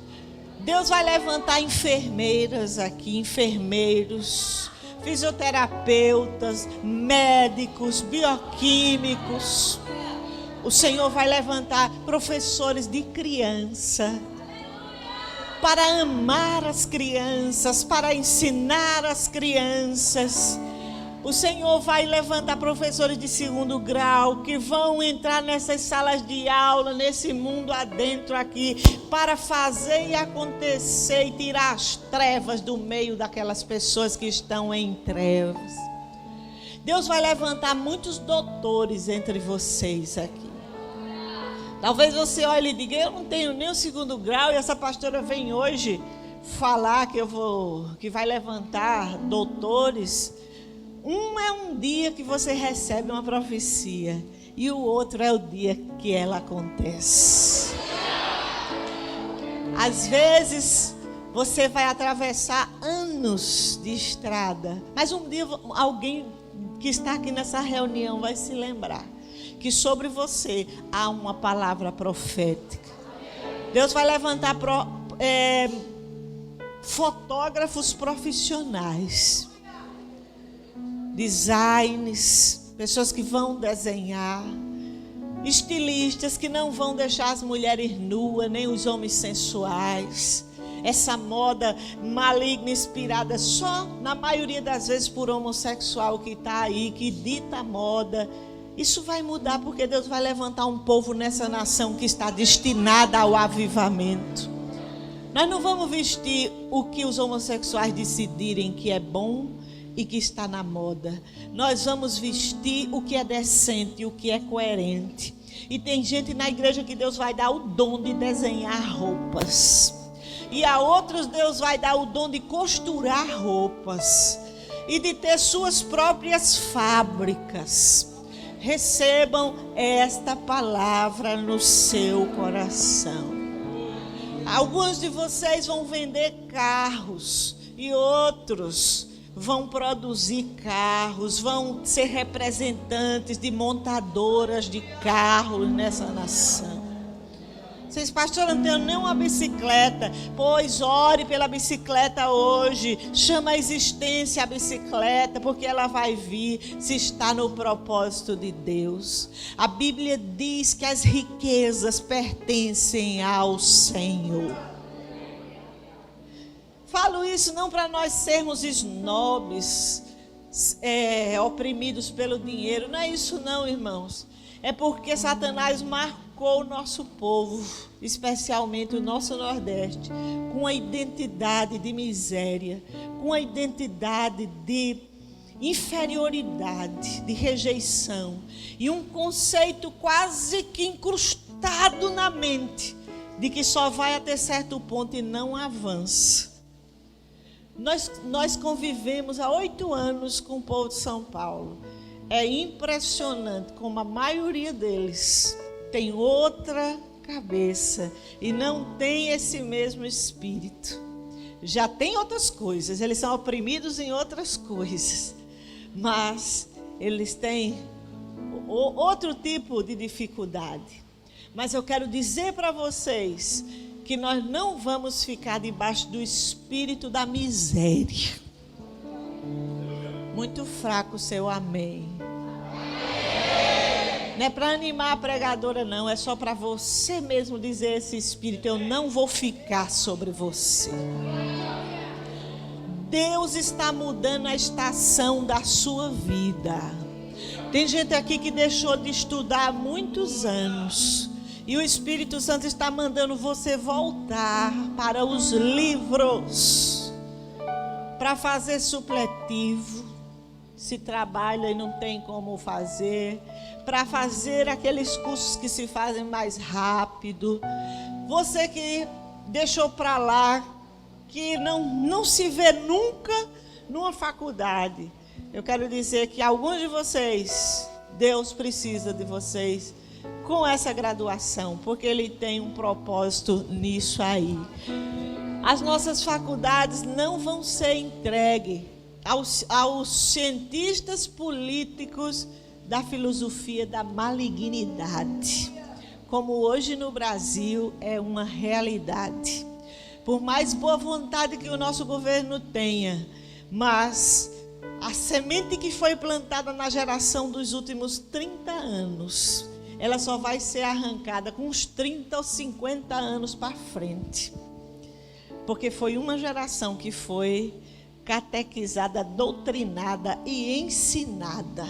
Deus vai levantar enfermeiras aqui, enfermeiros, fisioterapeutas, médicos, bioquímicos. O Senhor vai levantar professores de criança para amar as crianças, para ensinar as crianças. O Senhor vai levantar professores de 2º grau que vão entrar nessas salas de aula, nesse mundo adentro aqui, para fazer e acontecer e tirar as trevas do meio daquelas pessoas que estão em trevas. Deus vai levantar muitos doutores entre vocês aqui. Talvez você olhe e diga: eu não tenho nem o 2º grau, e essa pastora vem hoje falar que vai levantar doutores. Um é um dia que você recebe uma profecia, e o outro é o dia que ela acontece. Às vezes você vai atravessar anos de estrada, mas um dia alguém que está aqui nessa reunião vai se lembrar que sobre você há uma palavra profética. Deus vai levantar fotógrafos profissionais, designers, pessoas que vão desenhar, estilistas que não vão deixar as mulheres nuas, nem os homens sensuais. Essa moda maligna, inspirada só, na maioria das vezes, por homossexual que está aí, que dita a moda. Isso vai mudar, porque Deus vai levantar um povo nessa nação que está destinada ao avivamento. Nós não vamos vestir o que os homossexuais decidirem que é bom e que está na moda. Nós vamos vestir o que é decente, o que é coerente. E tem gente na igreja que Deus vai dar o dom de desenhar roupas. E a outros Deus vai dar o dom de costurar roupas. E de ter suas próprias fábricas. Recebam esta palavra no seu coração. Alguns de vocês vão vender carros e outros vão produzir carros, vão ser representantes de montadoras de carros nessa nação. Vocês, pastor, não tem nem uma bicicleta. Pois ore pela bicicleta hoje. Chama a existência a bicicleta, porque ela vai vir se está no propósito de Deus. A Bíblia diz que as riquezas pertencem ao Senhor. Falo isso não para nós sermos snobs, oprimidos pelo dinheiro. Não é isso não, irmãos. É porque Satanás marcou o nosso povo, especialmente o nosso Nordeste, com a identidade de miséria, com a identidade de inferioridade, de rejeição, e um conceito quase que incrustado na mente, de que só vai até certo ponto e não avança. Nós convivemos há 8 anos com o povo de São Paulo. É impressionante como a maioria deles tem outra cabeça e não tem esse mesmo espírito. Já tem outras coisas, eles são oprimidos em outras coisas, mas eles têm outro tipo de dificuldade. Mas eu quero dizer para vocês que nós não vamos ficar debaixo do espírito da miséria. Muito fraco o seu amém. Não é para animar a pregadora, não. É só para você mesmo dizer esse espírito: eu não vou ficar sobre você. Deus está mudando a estação da sua vida. Tem gente aqui que deixou de estudar há muitos anos. E o Espírito Santo está mandando você voltar para os livros. Para fazer supletivo. Se trabalha e não tem como fazer, para fazer aqueles cursos que se fazem mais rápido. Você que deixou para lá, que não se vê nunca numa faculdade. Eu quero dizer que alguns de vocês, Deus precisa de vocês com essa graduação, porque Ele tem um propósito nisso aí. As nossas faculdades não vão ser entregues aos cientistas políticos da filosofia da malignidade, como hoje no Brasil é uma realidade. Por mais boa vontade que o nosso governo tenha, mas a semente que foi plantada na geração dos últimos 30 anos, ela só vai ser arrancada com uns 30 ou 50 anos para frente, porque foi uma geração que foi catequizada, doutrinada e ensinada.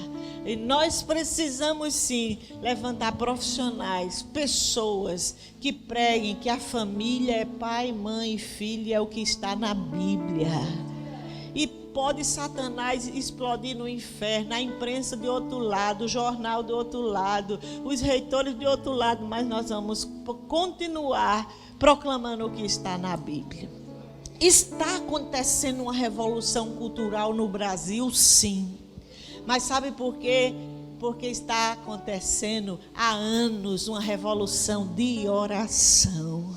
E nós precisamos sim levantar profissionais, pessoas que preguem que a família é pai, mãe e filho, é o que está na Bíblia. E pode Satanás explodir no inferno, a imprensa de outro lado, o jornal de outro lado, os reitores de outro lado, mas nós vamos continuar proclamando o que está na Bíblia. Está acontecendo uma revolução cultural no Brasil, sim. Mas sabe por quê? Porque está acontecendo há anos uma revolução de oração.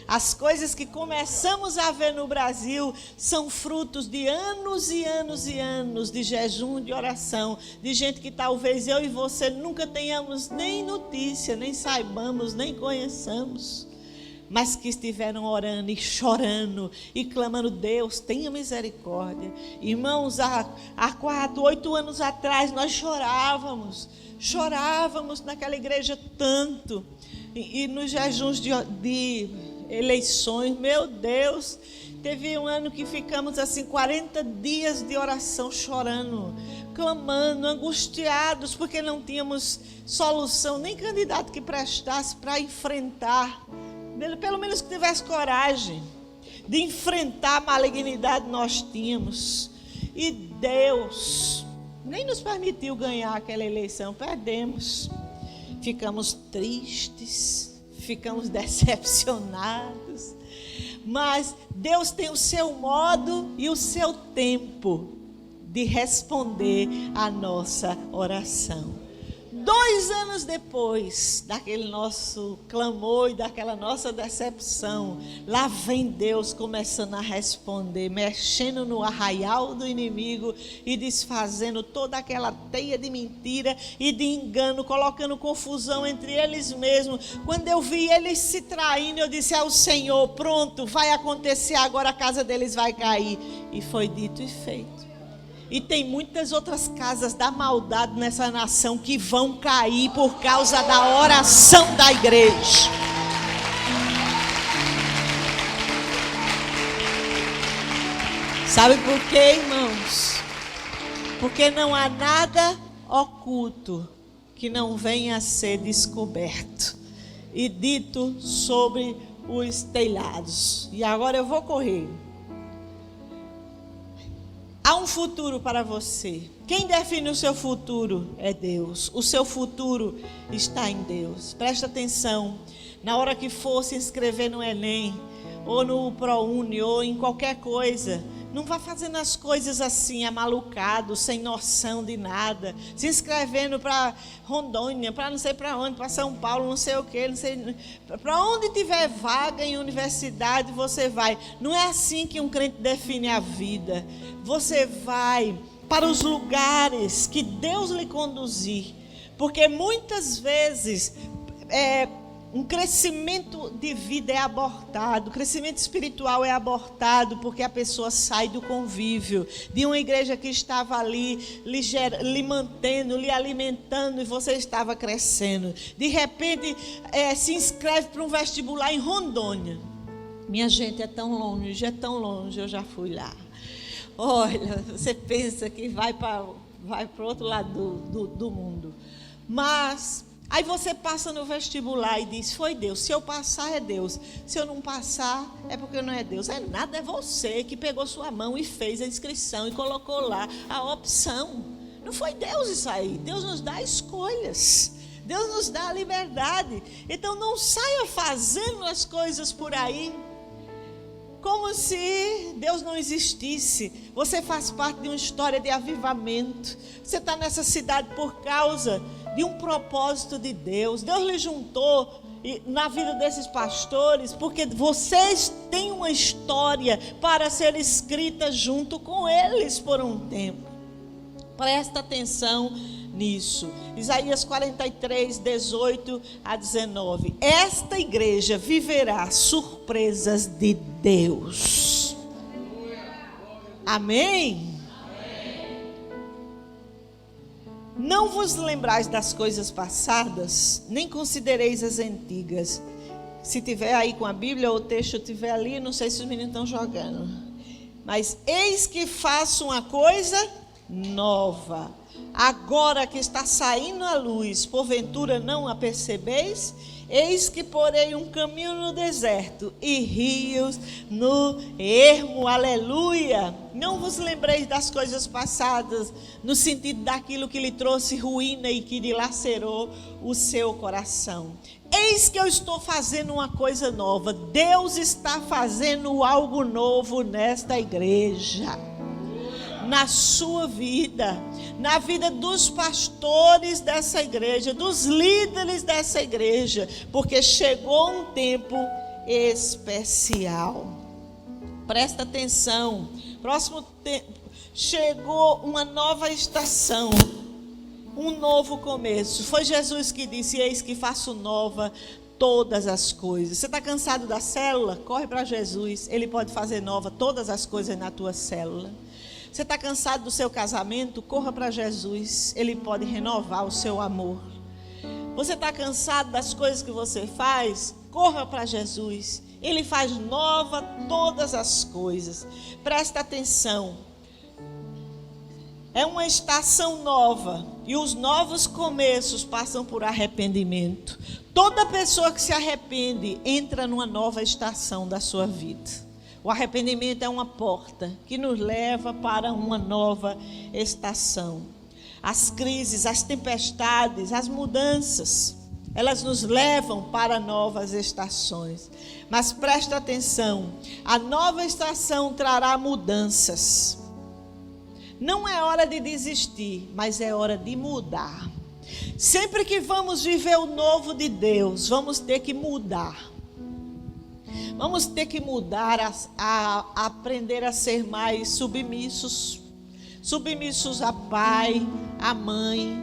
As coisas que começamos a ver no Brasil são frutos de anos e anos e anos de jejum, de oração, de gente que talvez eu e você nunca tenhamos nem notícia, nem saibamos, nem conheçamos. mas que estiveram orando e chorando e clamando: Deus, tenha misericórdia. Irmãos, há 8 anos atrás nós chorávamos naquela igreja tanto, e nos jejuns de eleições, meu Deus, teve um ano que ficamos assim 40 dias de oração chorando, clamando, angustiados, porque não tínhamos solução, nem candidato que prestasse para enfrentar, pelo menos que tivesse coragem de enfrentar a malignidade que nós tínhamos. E Deus nem nos permitiu ganhar aquela eleição, perdemos. Ficamos tristes, ficamos decepcionados, mas Deus tem o seu modo e o seu tempo de responder a nossa oração. 2 anos depois daquele nosso clamor e daquela nossa decepção, lá vem Deus começando a responder, mexendo no arraial do inimigo e desfazendo toda aquela teia de mentira e de engano, colocando confusão entre eles mesmos. Quando eu vi eles se traindo, eu disse ao Senhor: pronto, vai acontecer agora, a casa deles vai cair. E foi dito e feito. E tem muitas outras casas da maldade nessa nação que vão cair por causa da oração da igreja. Sabe por quê, irmãos? Porque não há nada oculto que não venha a ser descoberto e dito sobre os telhados. E agora eu vou correr. Há um futuro para você. Quem define o seu futuro é Deus. O seu futuro está em Deus. Presta atenção. Na hora que for se inscrever no Enem, ou no ProUni, ou em qualquer coisa, não vá fazendo as coisas assim, amalucado, sem noção de nada. Se inscrevendo para Rondônia, para não sei para onde, para São Paulo, não sei o quê, não sei. Para onde tiver vaga em universidade, você vai. Não é assim que um crente define a vida. Você vai para os lugares que Deus lhe conduzir. Porque muitas vezes um crescimento de vida é abortado, o crescimento espiritual é abortado porque a pessoa sai do convívio de uma igreja que estava ali lhe mantendo, lhe alimentando, e você estava crescendo. De repente se inscreve para um vestibular em Rondônia. Minha gente, é tão longe, eu já fui lá. Olha, você pensa que vai para o outro lado do mundo, mas aí você passa no vestibular e diz: foi Deus. Se eu passar, é Deus. Se eu não passar, é porque não é Deus. É nada, é você que pegou sua mão e fez a inscrição e colocou lá a opção. Não foi Deus isso aí. Deus nos dá escolhas. Deus nos dá a liberdade. Então não saia fazendo as coisas por aí como se Deus não existisse. Você faz parte de uma história de avivamento. Você está nessa cidade por causa de um propósito de Deus. Deus lhe juntou na vida desses pastores porque vocês têm uma história para ser escrita junto com eles por um tempo. Presta atenção nisso. Isaías 43, 18 a 19. Esta igreja viverá surpresas de Deus. Amém? Não vos lembrais das coisas passadas, nem considereis as antigas. Se tiver aí com a Bíblia ou o texto estiver ali, não sei se os meninos estão jogando. Mas eis que faço uma coisa nova. Agora que está saindo a luz, porventura não a percebeis? Eis que porei um caminho no deserto e rios no ermo. Aleluia! Não vos lembreis das coisas passadas, no sentido daquilo que lhe trouxe ruína e que dilacerou o seu coração. Eis que eu estou fazendo uma coisa nova. Deus está fazendo algo novo nesta igreja, na sua vida, na vida dos pastores dessa igreja, dos líderes dessa igreja, porque chegou um tempo especial. Presta atenção. Próximo tempo, chegou uma nova estação, um novo começo. Foi Jesus que disse: eis que faço nova todas as coisas. Você está cansado da célula? Corre para Jesus. Ele pode fazer nova todas as coisas na tua célula. Você está cansado do seu casamento? Corra para Jesus. Ele pode renovar o seu amor. Você está cansado das coisas que você faz? Corra para Jesus. Ele faz nova todas as coisas. Presta atenção. É uma estação nova e os novos começos passam por arrependimento. Toda pessoa que se arrepende entra numa nova estação da sua vida. O arrependimento é uma porta que nos leva para uma nova estação. As crises, as tempestades, as mudanças, elas nos levam para novas estações. Mas presta atenção, a nova estação trará mudanças. Não é hora de desistir, mas é hora de mudar. Sempre que vamos viver o novo de Deus, vamos ter que mudar. Vamos ter que mudar, a aprender a ser mais submissos. Submissos a pai, a mãe.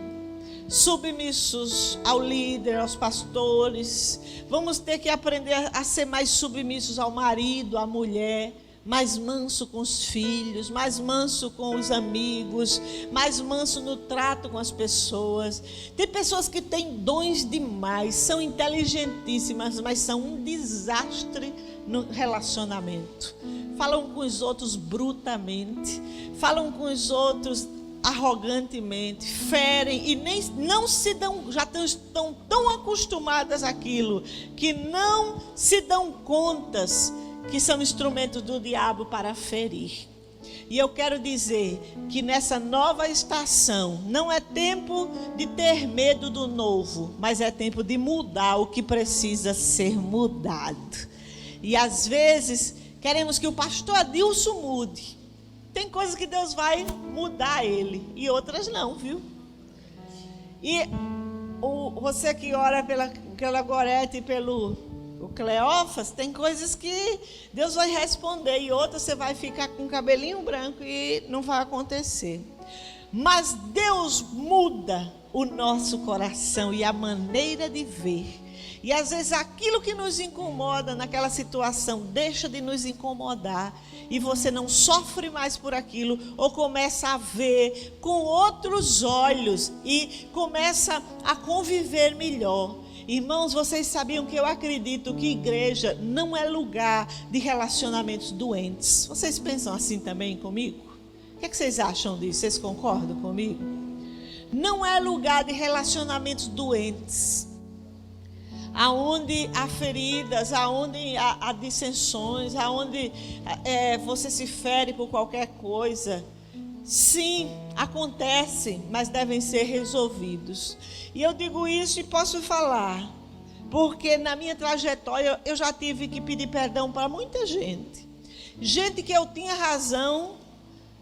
Submissos ao líder, aos pastores. Vamos ter que aprender a ser mais submissos ao marido, à mulher. Mais manso com os filhos, mais manso com os amigos, mais manso no trato com as pessoas. Tem pessoas que têm dons demais, são inteligentíssimas, mas são um desastre no relacionamento. Falam com os outros brutamente, falam com os outros arrogantemente, ferem e não se dão, já estão tão acostumadas àquilo que não se dão contas que são instrumentos do diabo para ferir. E eu quero dizer que nessa nova estação não é tempo de ter medo do novo, mas é tempo de mudar o que precisa ser mudado. E às vezes queremos que o pastor Adilson mude. Tem coisas que Deus vai mudar ele e outras não, viu? E você que ora pela Gorete e pelo o Cleófas, tem coisas que Deus vai responder e outras você vai ficar com o cabelinho branco e não vai acontecer. Mas Deus muda o nosso coração e a maneira de ver. E às vezes aquilo que nos incomoda naquela situação deixa de nos incomodar e você não sofre mais por aquilo ou começa a ver com outros olhos e começa a conviver melhor. Irmãos, vocês sabiam que eu acredito que igreja não é lugar de relacionamentos doentes. Vocês pensam assim também comigo? O que vocês acham disso? Vocês concordam comigo? Não é lugar de relacionamentos doentes. Aonde há feridas, aonde há dissensões, aonde você se fere por qualquer coisa. Sim, acontece, mas devem ser resolvidos. E eu digo isso e posso falar, porque na minha trajetória eu já tive que pedir perdão para muita gente. Gente que eu tinha razão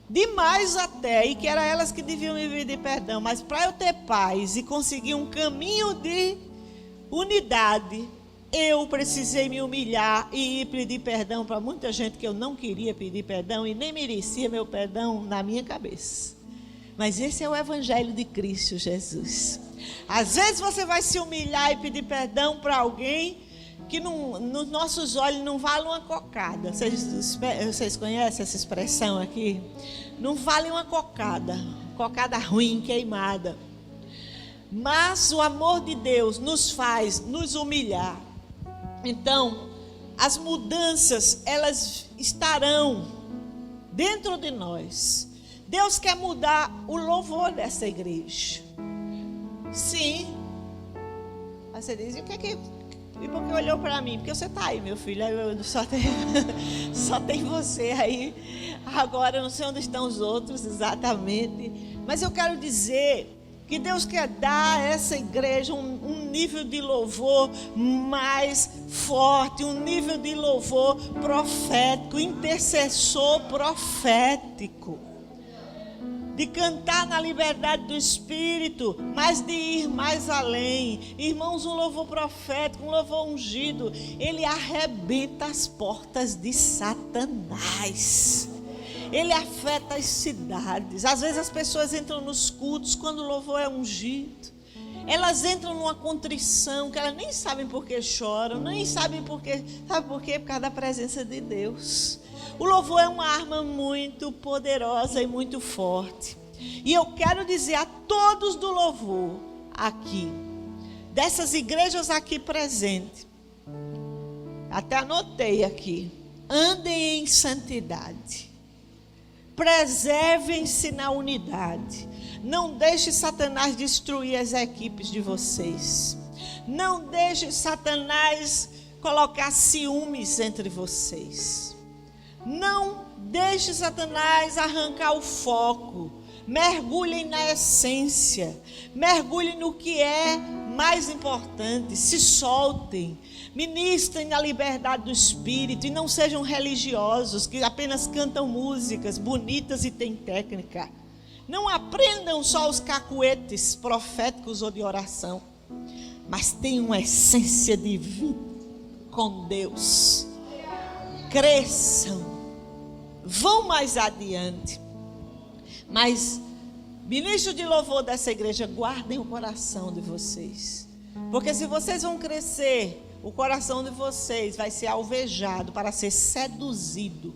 demais até, e que era elas que deviam me pedir perdão. Mas para eu ter paz e conseguir um caminho de unidade, eu precisei me humilhar e pedir perdão para muita gente que eu não queria pedir perdão e nem merecia meu perdão na minha cabeça. Mas esse é o Evangelho de Cristo Jesus. Às vezes você vai se humilhar e pedir perdão para alguém que nos nossos olhos não vale uma cocada. Vocês conhecem essa expressão aqui? Não vale uma cocada ruim, queimada. Mas o amor de Deus nos faz nos humilhar. Então, as mudanças, elas estarão dentro de nós. Deus quer mudar o louvor dessa igreja. Sim. Aí você diz, e por que olhou para mim? Porque você está aí, meu filho. Só tem você aí. Agora eu não sei onde estão os outros exatamente. Mas eu quero dizer que Deus quer dar a essa igreja um nível de louvor mais forte, um nível de louvor profético, intercessor profético. De cantar na liberdade do Espírito, mas de ir mais além. Irmãos, um louvor profético, um louvor ungido, ele arrebenta as portas de Satanás. Ele afeta as cidades. Às vezes as pessoas entram nos cultos quando o louvor é ungido. Elas entram numa contrição que elas nem sabem por que choram, nem sabem por quê. Sabe por quê? Por causa da presença de Deus. O louvor é uma arma muito poderosa e muito forte. E eu quero dizer a todos do louvor aqui, dessas igrejas aqui presentes, até anotei aqui: andem em santidade, preservem-se na unidade. Não deixe Satanás destruir as equipes de vocês. Não deixe Satanás colocar ciúmes entre vocês. Não deixe Satanás arrancar o foco. Mergulhem na essência. Mergulhem no que é mais importante. Se soltem. Ministrem na liberdade do Espírito. E não sejam religiosos que apenas cantam músicas bonitas e têm técnica. Não aprendam só os cacuetes proféticos ou de oração, mas tenham uma essência de vida com Deus. Cresçam, vão mais adiante. Mas, ministro de louvor dessa igreja, guardem o coração de vocês. Porque se vocês vão crescer, o coração de vocês vai ser alvejado para ser seduzido.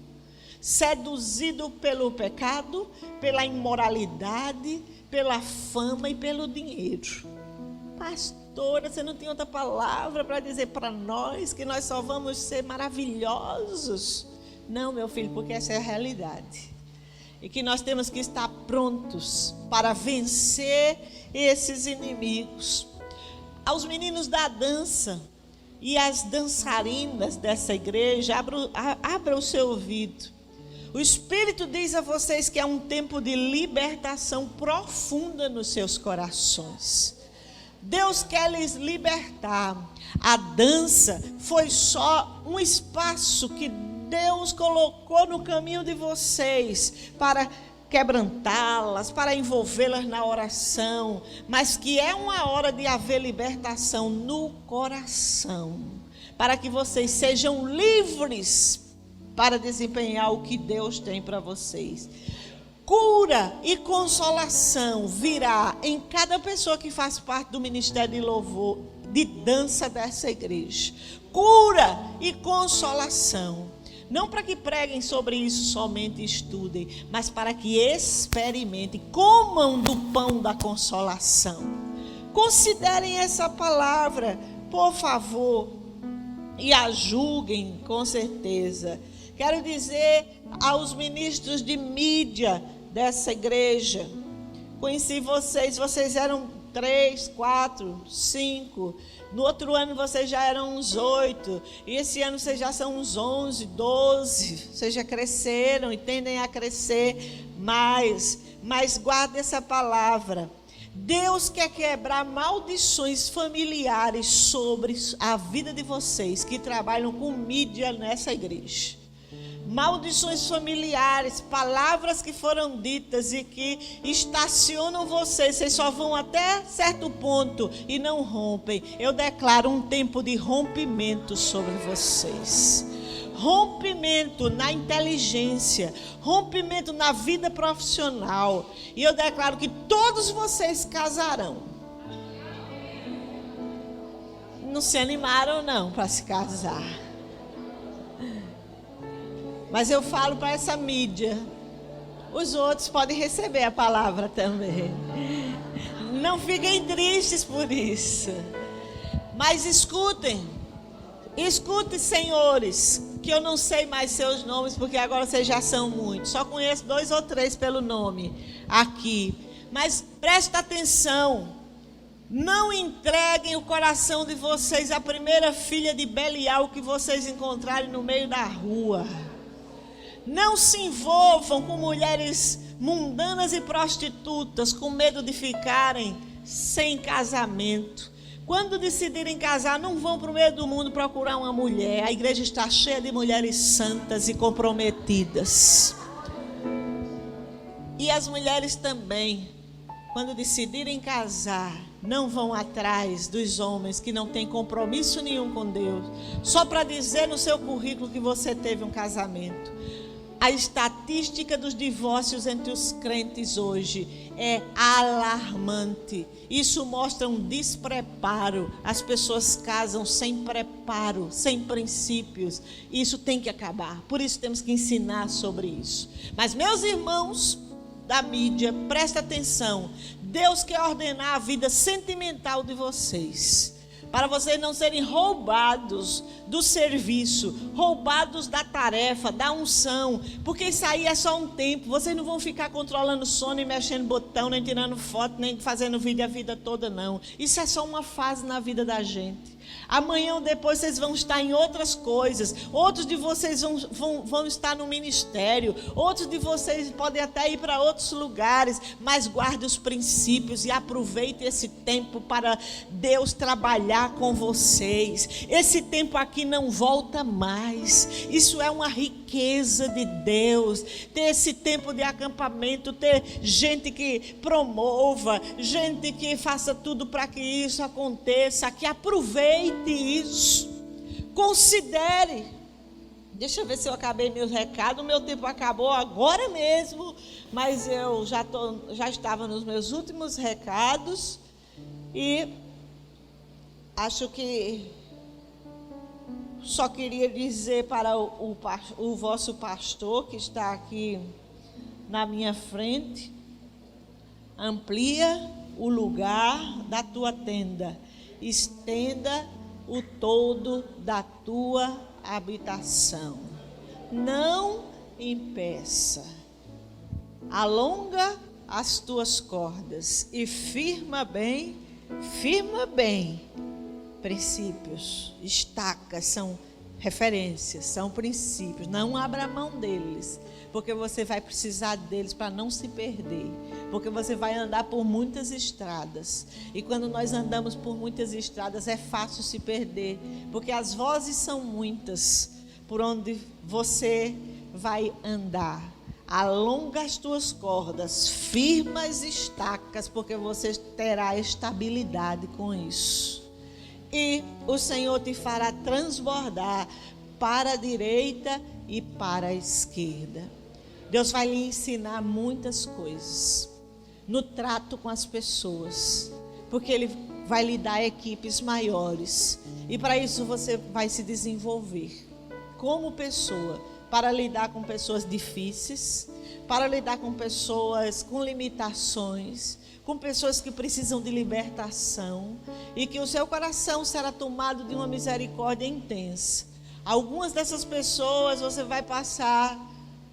Seduzido pelo pecado, pela imoralidade, pela fama e pelo dinheiro. Pastora, você não tem outra palavra para dizer para nós que nós só vamos ser maravilhosos? Não, meu filho, porque essa é a realidade. E que nós temos que estar prontos para vencer esses inimigos. Aos meninos da dança e às dançarinas dessa igreja, abra o seu ouvido. O Espírito diz a vocês que é um tempo de libertação profunda nos seus corações. Deus quer lhes libertar. A dança foi só um espaço que Deus colocou no caminho de vocês para quebrantá-las, para envolvê-las na oração, mas que é uma hora de haver libertação no coração, para que vocês sejam livres para desempenhar o que Deus tem para vocês. Cura e consolação virá em cada pessoa que faz parte do ministério de louvor, de dança dessa igreja. Cura e consolação. Não para que preguem sobre isso somente e estudem, mas para que experimentem, comam do pão da consolação. Considerem essa palavra, por favor, e a julguem com certeza. Quero dizer aos ministros de mídia dessa igreja, conheci vocês eram 3, 4, 5, no outro ano vocês já eram uns 8, e esse ano vocês já são uns 11, 12, vocês já cresceram e tendem a crescer mais, mas guarde essa palavra. Deus quer quebrar maldições familiares sobre a vida de vocês que trabalham com mídia nessa igreja. Maldições familiares, palavras que foram ditas e que estacionam vocês só vão até certo ponto e não rompem. Eu declaro um tempo de rompimento sobre vocês. Rompimento na inteligência, rompimento na vida profissional. E eu declaro que todos vocês casarão. Não se animaram não para se casar. Mas eu falo para essa mídia, os outros podem receber a palavra também. Não fiquem tristes por isso. Mas escutem, senhores, que eu não sei mais seus nomes, porque agora vocês já são muitos. Só conheço 2 ou 3 pelo nome aqui. Mas presta atenção, não entreguem o coração de vocês à primeira filha de Belial que vocês encontrarem no meio da rua. Não se envolvam com mulheres mundanas e prostitutas com medo de ficarem sem casamento. Quando decidirem casar, não vão para o meio do mundo procurar uma mulher. A igreja está cheia de mulheres santas e comprometidas. E as mulheres também, quando decidirem casar, não vão atrás dos homens que não têm compromisso nenhum com Deus, só para dizer no seu currículo que você teve um casamento. A estatística dos divórcios entre os crentes hoje é alarmante. Isso mostra um despreparo. As pessoas casam sem preparo, sem princípios. Isso tem que acabar. Por isso temos que ensinar sobre isso. Mas, meus irmãos da mídia, presta atenção. Deus quer ordenar a vida sentimental de vocês, para vocês não serem roubados do serviço, roubados da tarefa, da unção, porque isso aí é só um tempo. Vocês não vão ficar controlando sono e mexendo botão, nem tirando foto, nem fazendo vídeo a vida toda, não. Isso é só uma fase na vida da gente. Amanhã ou depois vocês vão estar em outras coisas. Outros de vocês vão estar no ministério. Outros de vocês podem até ir para outros lugares. Mas guarde os princípios e aproveite esse tempo para Deus trabalhar com vocês. Esse tempo aqui não volta mais. Isso é uma riqueza de Deus. Ter esse tempo de acampamento, ter gente que promova, gente que faça tudo para que isso aconteça, que aproveite isso, considere. Deixa eu ver se eu acabei meus recados. O meu tempo acabou agora mesmo, mas eu já estava nos meus últimos recados e acho que só queria dizer para o vosso pastor que está aqui na minha frente: amplia o lugar da tua tenda, estenda o todo da tua habitação, não impeça, alonga as tuas cordas e firma bem princípios. Estacas são referências, são princípios. Não abra mão deles, porque você vai precisar deles para não se perder, porque você vai andar por muitas estradas, e quando nós andamos por muitas estradas é fácil se perder, porque as vozes são muitas por onde você vai andar. Alonga as tuas cordas, firma as estacas, porque você terá estabilidade com isso. E o Senhor te fará transbordar para a direita e para a esquerda. Deus vai lhe ensinar muitas coisas no trato com as pessoas, porque Ele vai lhe dar equipes maiores. E para isso você vai se desenvolver como pessoa, para lidar com pessoas difíceis, para lidar com pessoas com limitações, com pessoas que precisam de libertação, e que o seu coração será tomado de uma misericórdia intensa. Algumas dessas pessoas você vai passar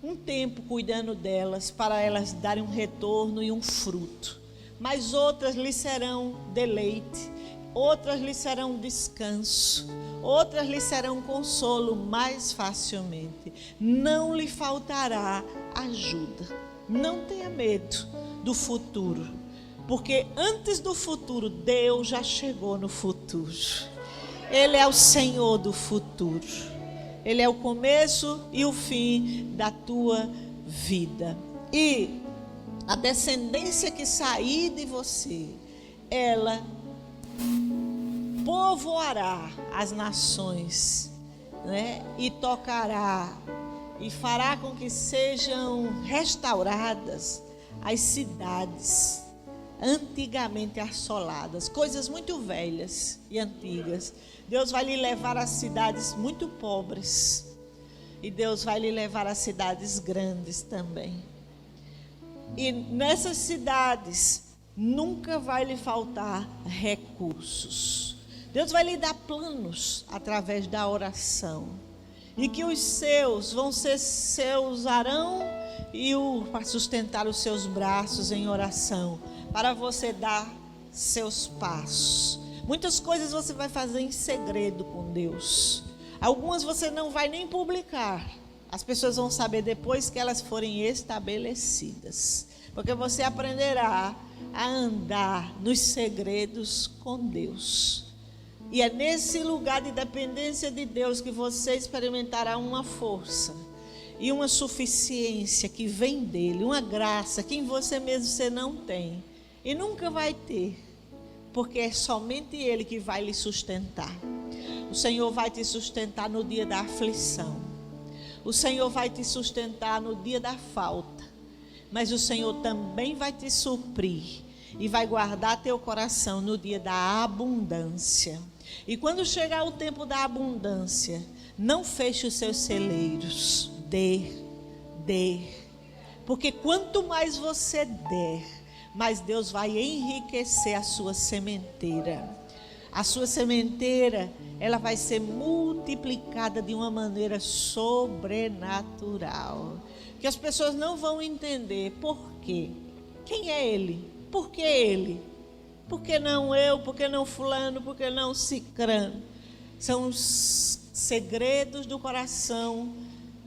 um tempo cuidando delas, para elas darem um retorno e um fruto, mas outras lhe serão deleite, outras lhe serão descanso, outras lhe serão consolo mais facilmente. Não lhe faltará ajuda. Não tenha medo do futuro, porque antes do futuro, Deus já chegou no futuro. Ele é o Senhor do futuro. Ele é o começo e o fim da tua vida. E a descendência que sair de você, ela povoará as nações, né? E tocará e fará com que sejam restauradas as cidades antigamente assoladas, coisas muito velhas e antigas. Deus vai lhe levar a cidades muito pobres, e Deus vai lhe levar a cidades grandes também. E nessas cidades nunca vai lhe faltar recursos. Deus vai lhe dar planos através da oração, e que os seus vão ser seus Arão e para sustentar os seus braços em oração, para você dar seus passos. Muitas coisas você vai fazer em segredo com Deus. Algumas você não vai nem publicar. As pessoas vão saber depois que elas forem estabelecidas, porque você aprenderá a andar nos segredos com Deus. E é nesse lugar de dependência de Deus que você experimentará uma força e uma suficiência que vem dele, uma graça que em você mesmo você não tem e nunca vai ter, porque é somente Ele que vai lhe sustentar. O Senhor vai te sustentar no dia da aflição. O Senhor vai te sustentar no dia da falta, mas o Senhor também vai te suprir e vai guardar teu coração no dia da abundância. E quando chegar o tempo da abundância, não feche os seus celeiros. Dê. Porque quanto mais você der, mais Deus vai enriquecer a sua sementeira. A sua sementeira, ela vai ser multiplicada de uma maneira sobrenatural. Que as pessoas não vão entender por quê. Quem é ele? Por que ele? Por que não eu? Por que não fulano? Por que não cicrano? São os segredos do coração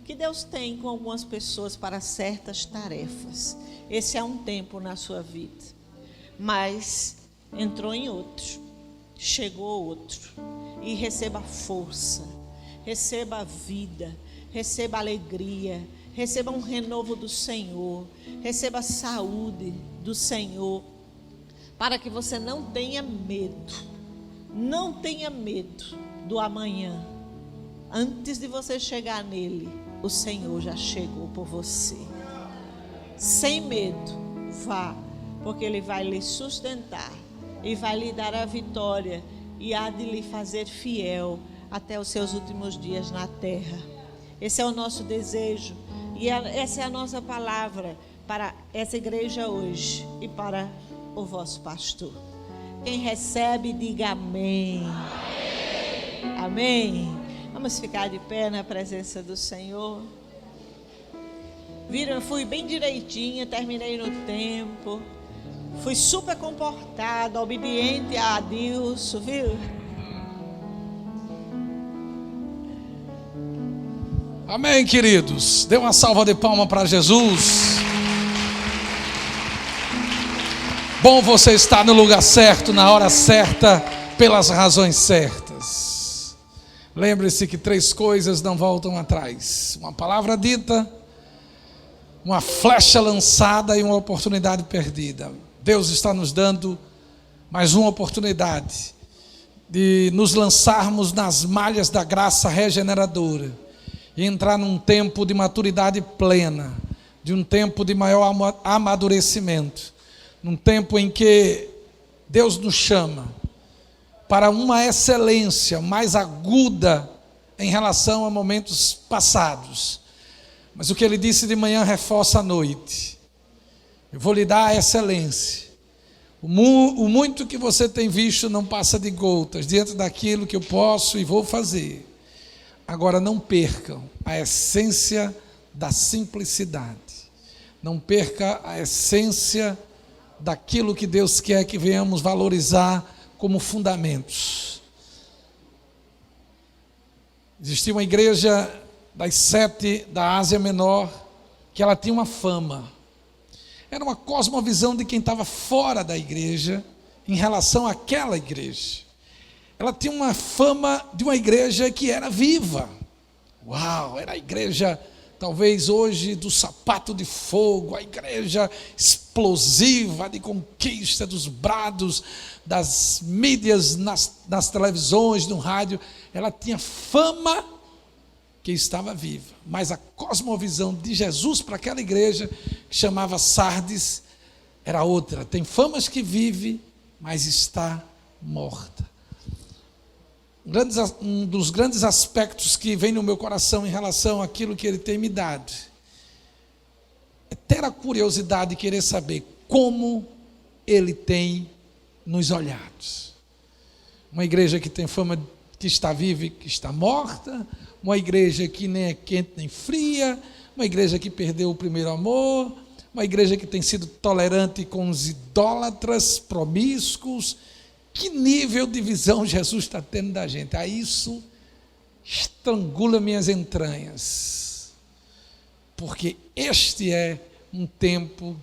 que Deus tem com algumas pessoas para certas tarefas. Esse é um tempo na sua vida. Mas entrou em outro. Chegou outro. E receba força. Receba vida. Receba alegria. Receba um renovo do Senhor. Receba a saúde do Senhor. Para que você não tenha medo. Não tenha medo do amanhã. Antes de você chegar nele, o Senhor já chegou por você. Sem medo, vá. Porque Ele vai lhe sustentar. E vai lhe dar a vitória. E há de lhe fazer fiel até os seus últimos dias na terra. Esse é o nosso desejo. E essa é a nossa palavra para essa igreja hoje e para o vosso pastor. Quem recebe, diga amém. Amém. Amém. Vamos ficar de pé na presença do Senhor. Viram, eu fui bem direitinha, terminei no tempo. Fui super comportada, obediente a Adilson, viu? Amém, queridos. Dê uma salva de palmas para Jesus. Bom você estar no lugar certo, na hora certa, pelas razões certas. Lembre-se que 3 coisas não voltam atrás: uma palavra dita, uma flecha lançada e uma oportunidade perdida. Deus está nos dando mais uma oportunidade de nos lançarmos nas malhas da graça regeneradora e entrar num tempo de maturidade plena, de um tempo de maior amadurecimento, num tempo em que Deus nos chama para uma excelência mais aguda em relação a momentos passados. Mas o que Ele disse de manhã reforça à noite: eu vou lhe dar a excelência. O muito que você tem visto não passa de gotas diante daquilo que eu posso e vou fazer. Agora não percam a essência da simplicidade. Não perca a essência daquilo que Deus quer que venhamos valorizar como fundamentos. Existia uma igreja das 7 da Ásia Menor que ela tinha uma fama. Era uma cosmovisão de quem estava fora da igreja em relação àquela igreja. Ela tinha uma fama de uma igreja que era viva. Uau, era a igreja, talvez hoje, do sapato de fogo, a igreja explosiva de conquista, dos brados, das mídias, nas televisões, no rádio. Ela tinha fama que estava viva. Mas a cosmovisão de Jesus para aquela igreja, que chamava Sardes, era outra. Tem famas que vive, mas está morta. Um dos grandes aspectos que vem no meu coração em relação àquilo que Ele tem me dado é ter a curiosidade de querer saber como Ele tem nos olhado. Uma igreja que tem fama que está viva e que está morta, uma igreja que nem é quente nem fria, uma igreja que perdeu o primeiro amor, uma igreja que tem sido tolerante com os idólatras promíscuos. Que nível de visão Jesus está tendo da gente? Isso estrangula minhas entranhas, porque este é um tempo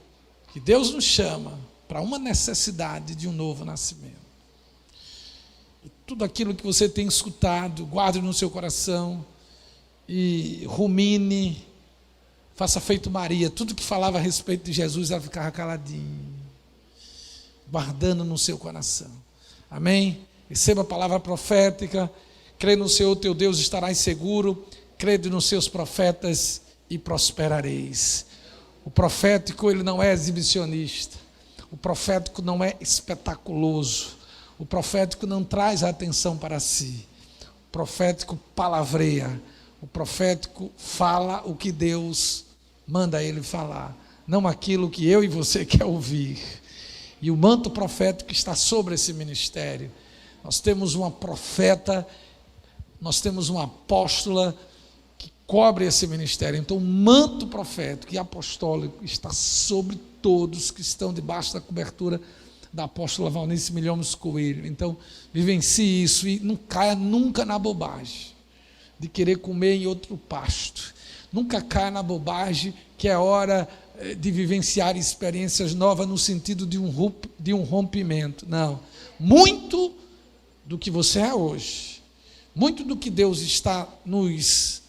que Deus nos chama para uma necessidade de um novo nascimento. E tudo aquilo que você tem escutado, guarde no seu coração e rumine, faça feito Maria. Tudo que falava a respeito de Jesus, ela ficava caladinha, guardando no seu coração. Amém? Receba a palavra profética, crê no Senhor teu Deus, estarás seguro, crede nos seus profetas e prosperareis. O profético, ele não é exibicionista. O profético não é espetaculoso. O profético não traz a atenção para si. O profético palavreia. O profético fala o que Deus manda ele falar, não aquilo que eu e você quer ouvir. E o manto profético está sobre esse ministério. Nós temos uma profeta, nós temos uma apóstola que cobre esse ministério. Então o manto profético e apostólico está sobre todos que estão debaixo da cobertura da apóstola Valnice Milhomes Coelho. Então vivencie isso e não caia nunca na bobagem de querer comer em outro pasto. Nunca caia na bobagem que é hora de vivenciar experiências novas no sentido de um rompimento. Não. Muito do que você é hoje, muito do que Deus está nos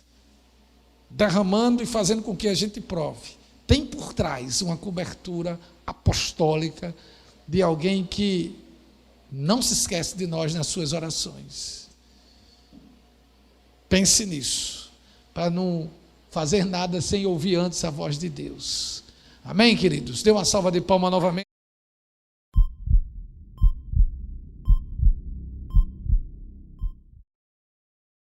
derramando e fazendo com que a gente prove, tem por trás uma cobertura apostólica de alguém que não se esquece de nós nas suas orações. Pense nisso, para não fazer nada sem ouvir antes a voz de Deus. Amém, queridos? Dê uma salva de palmas novamente.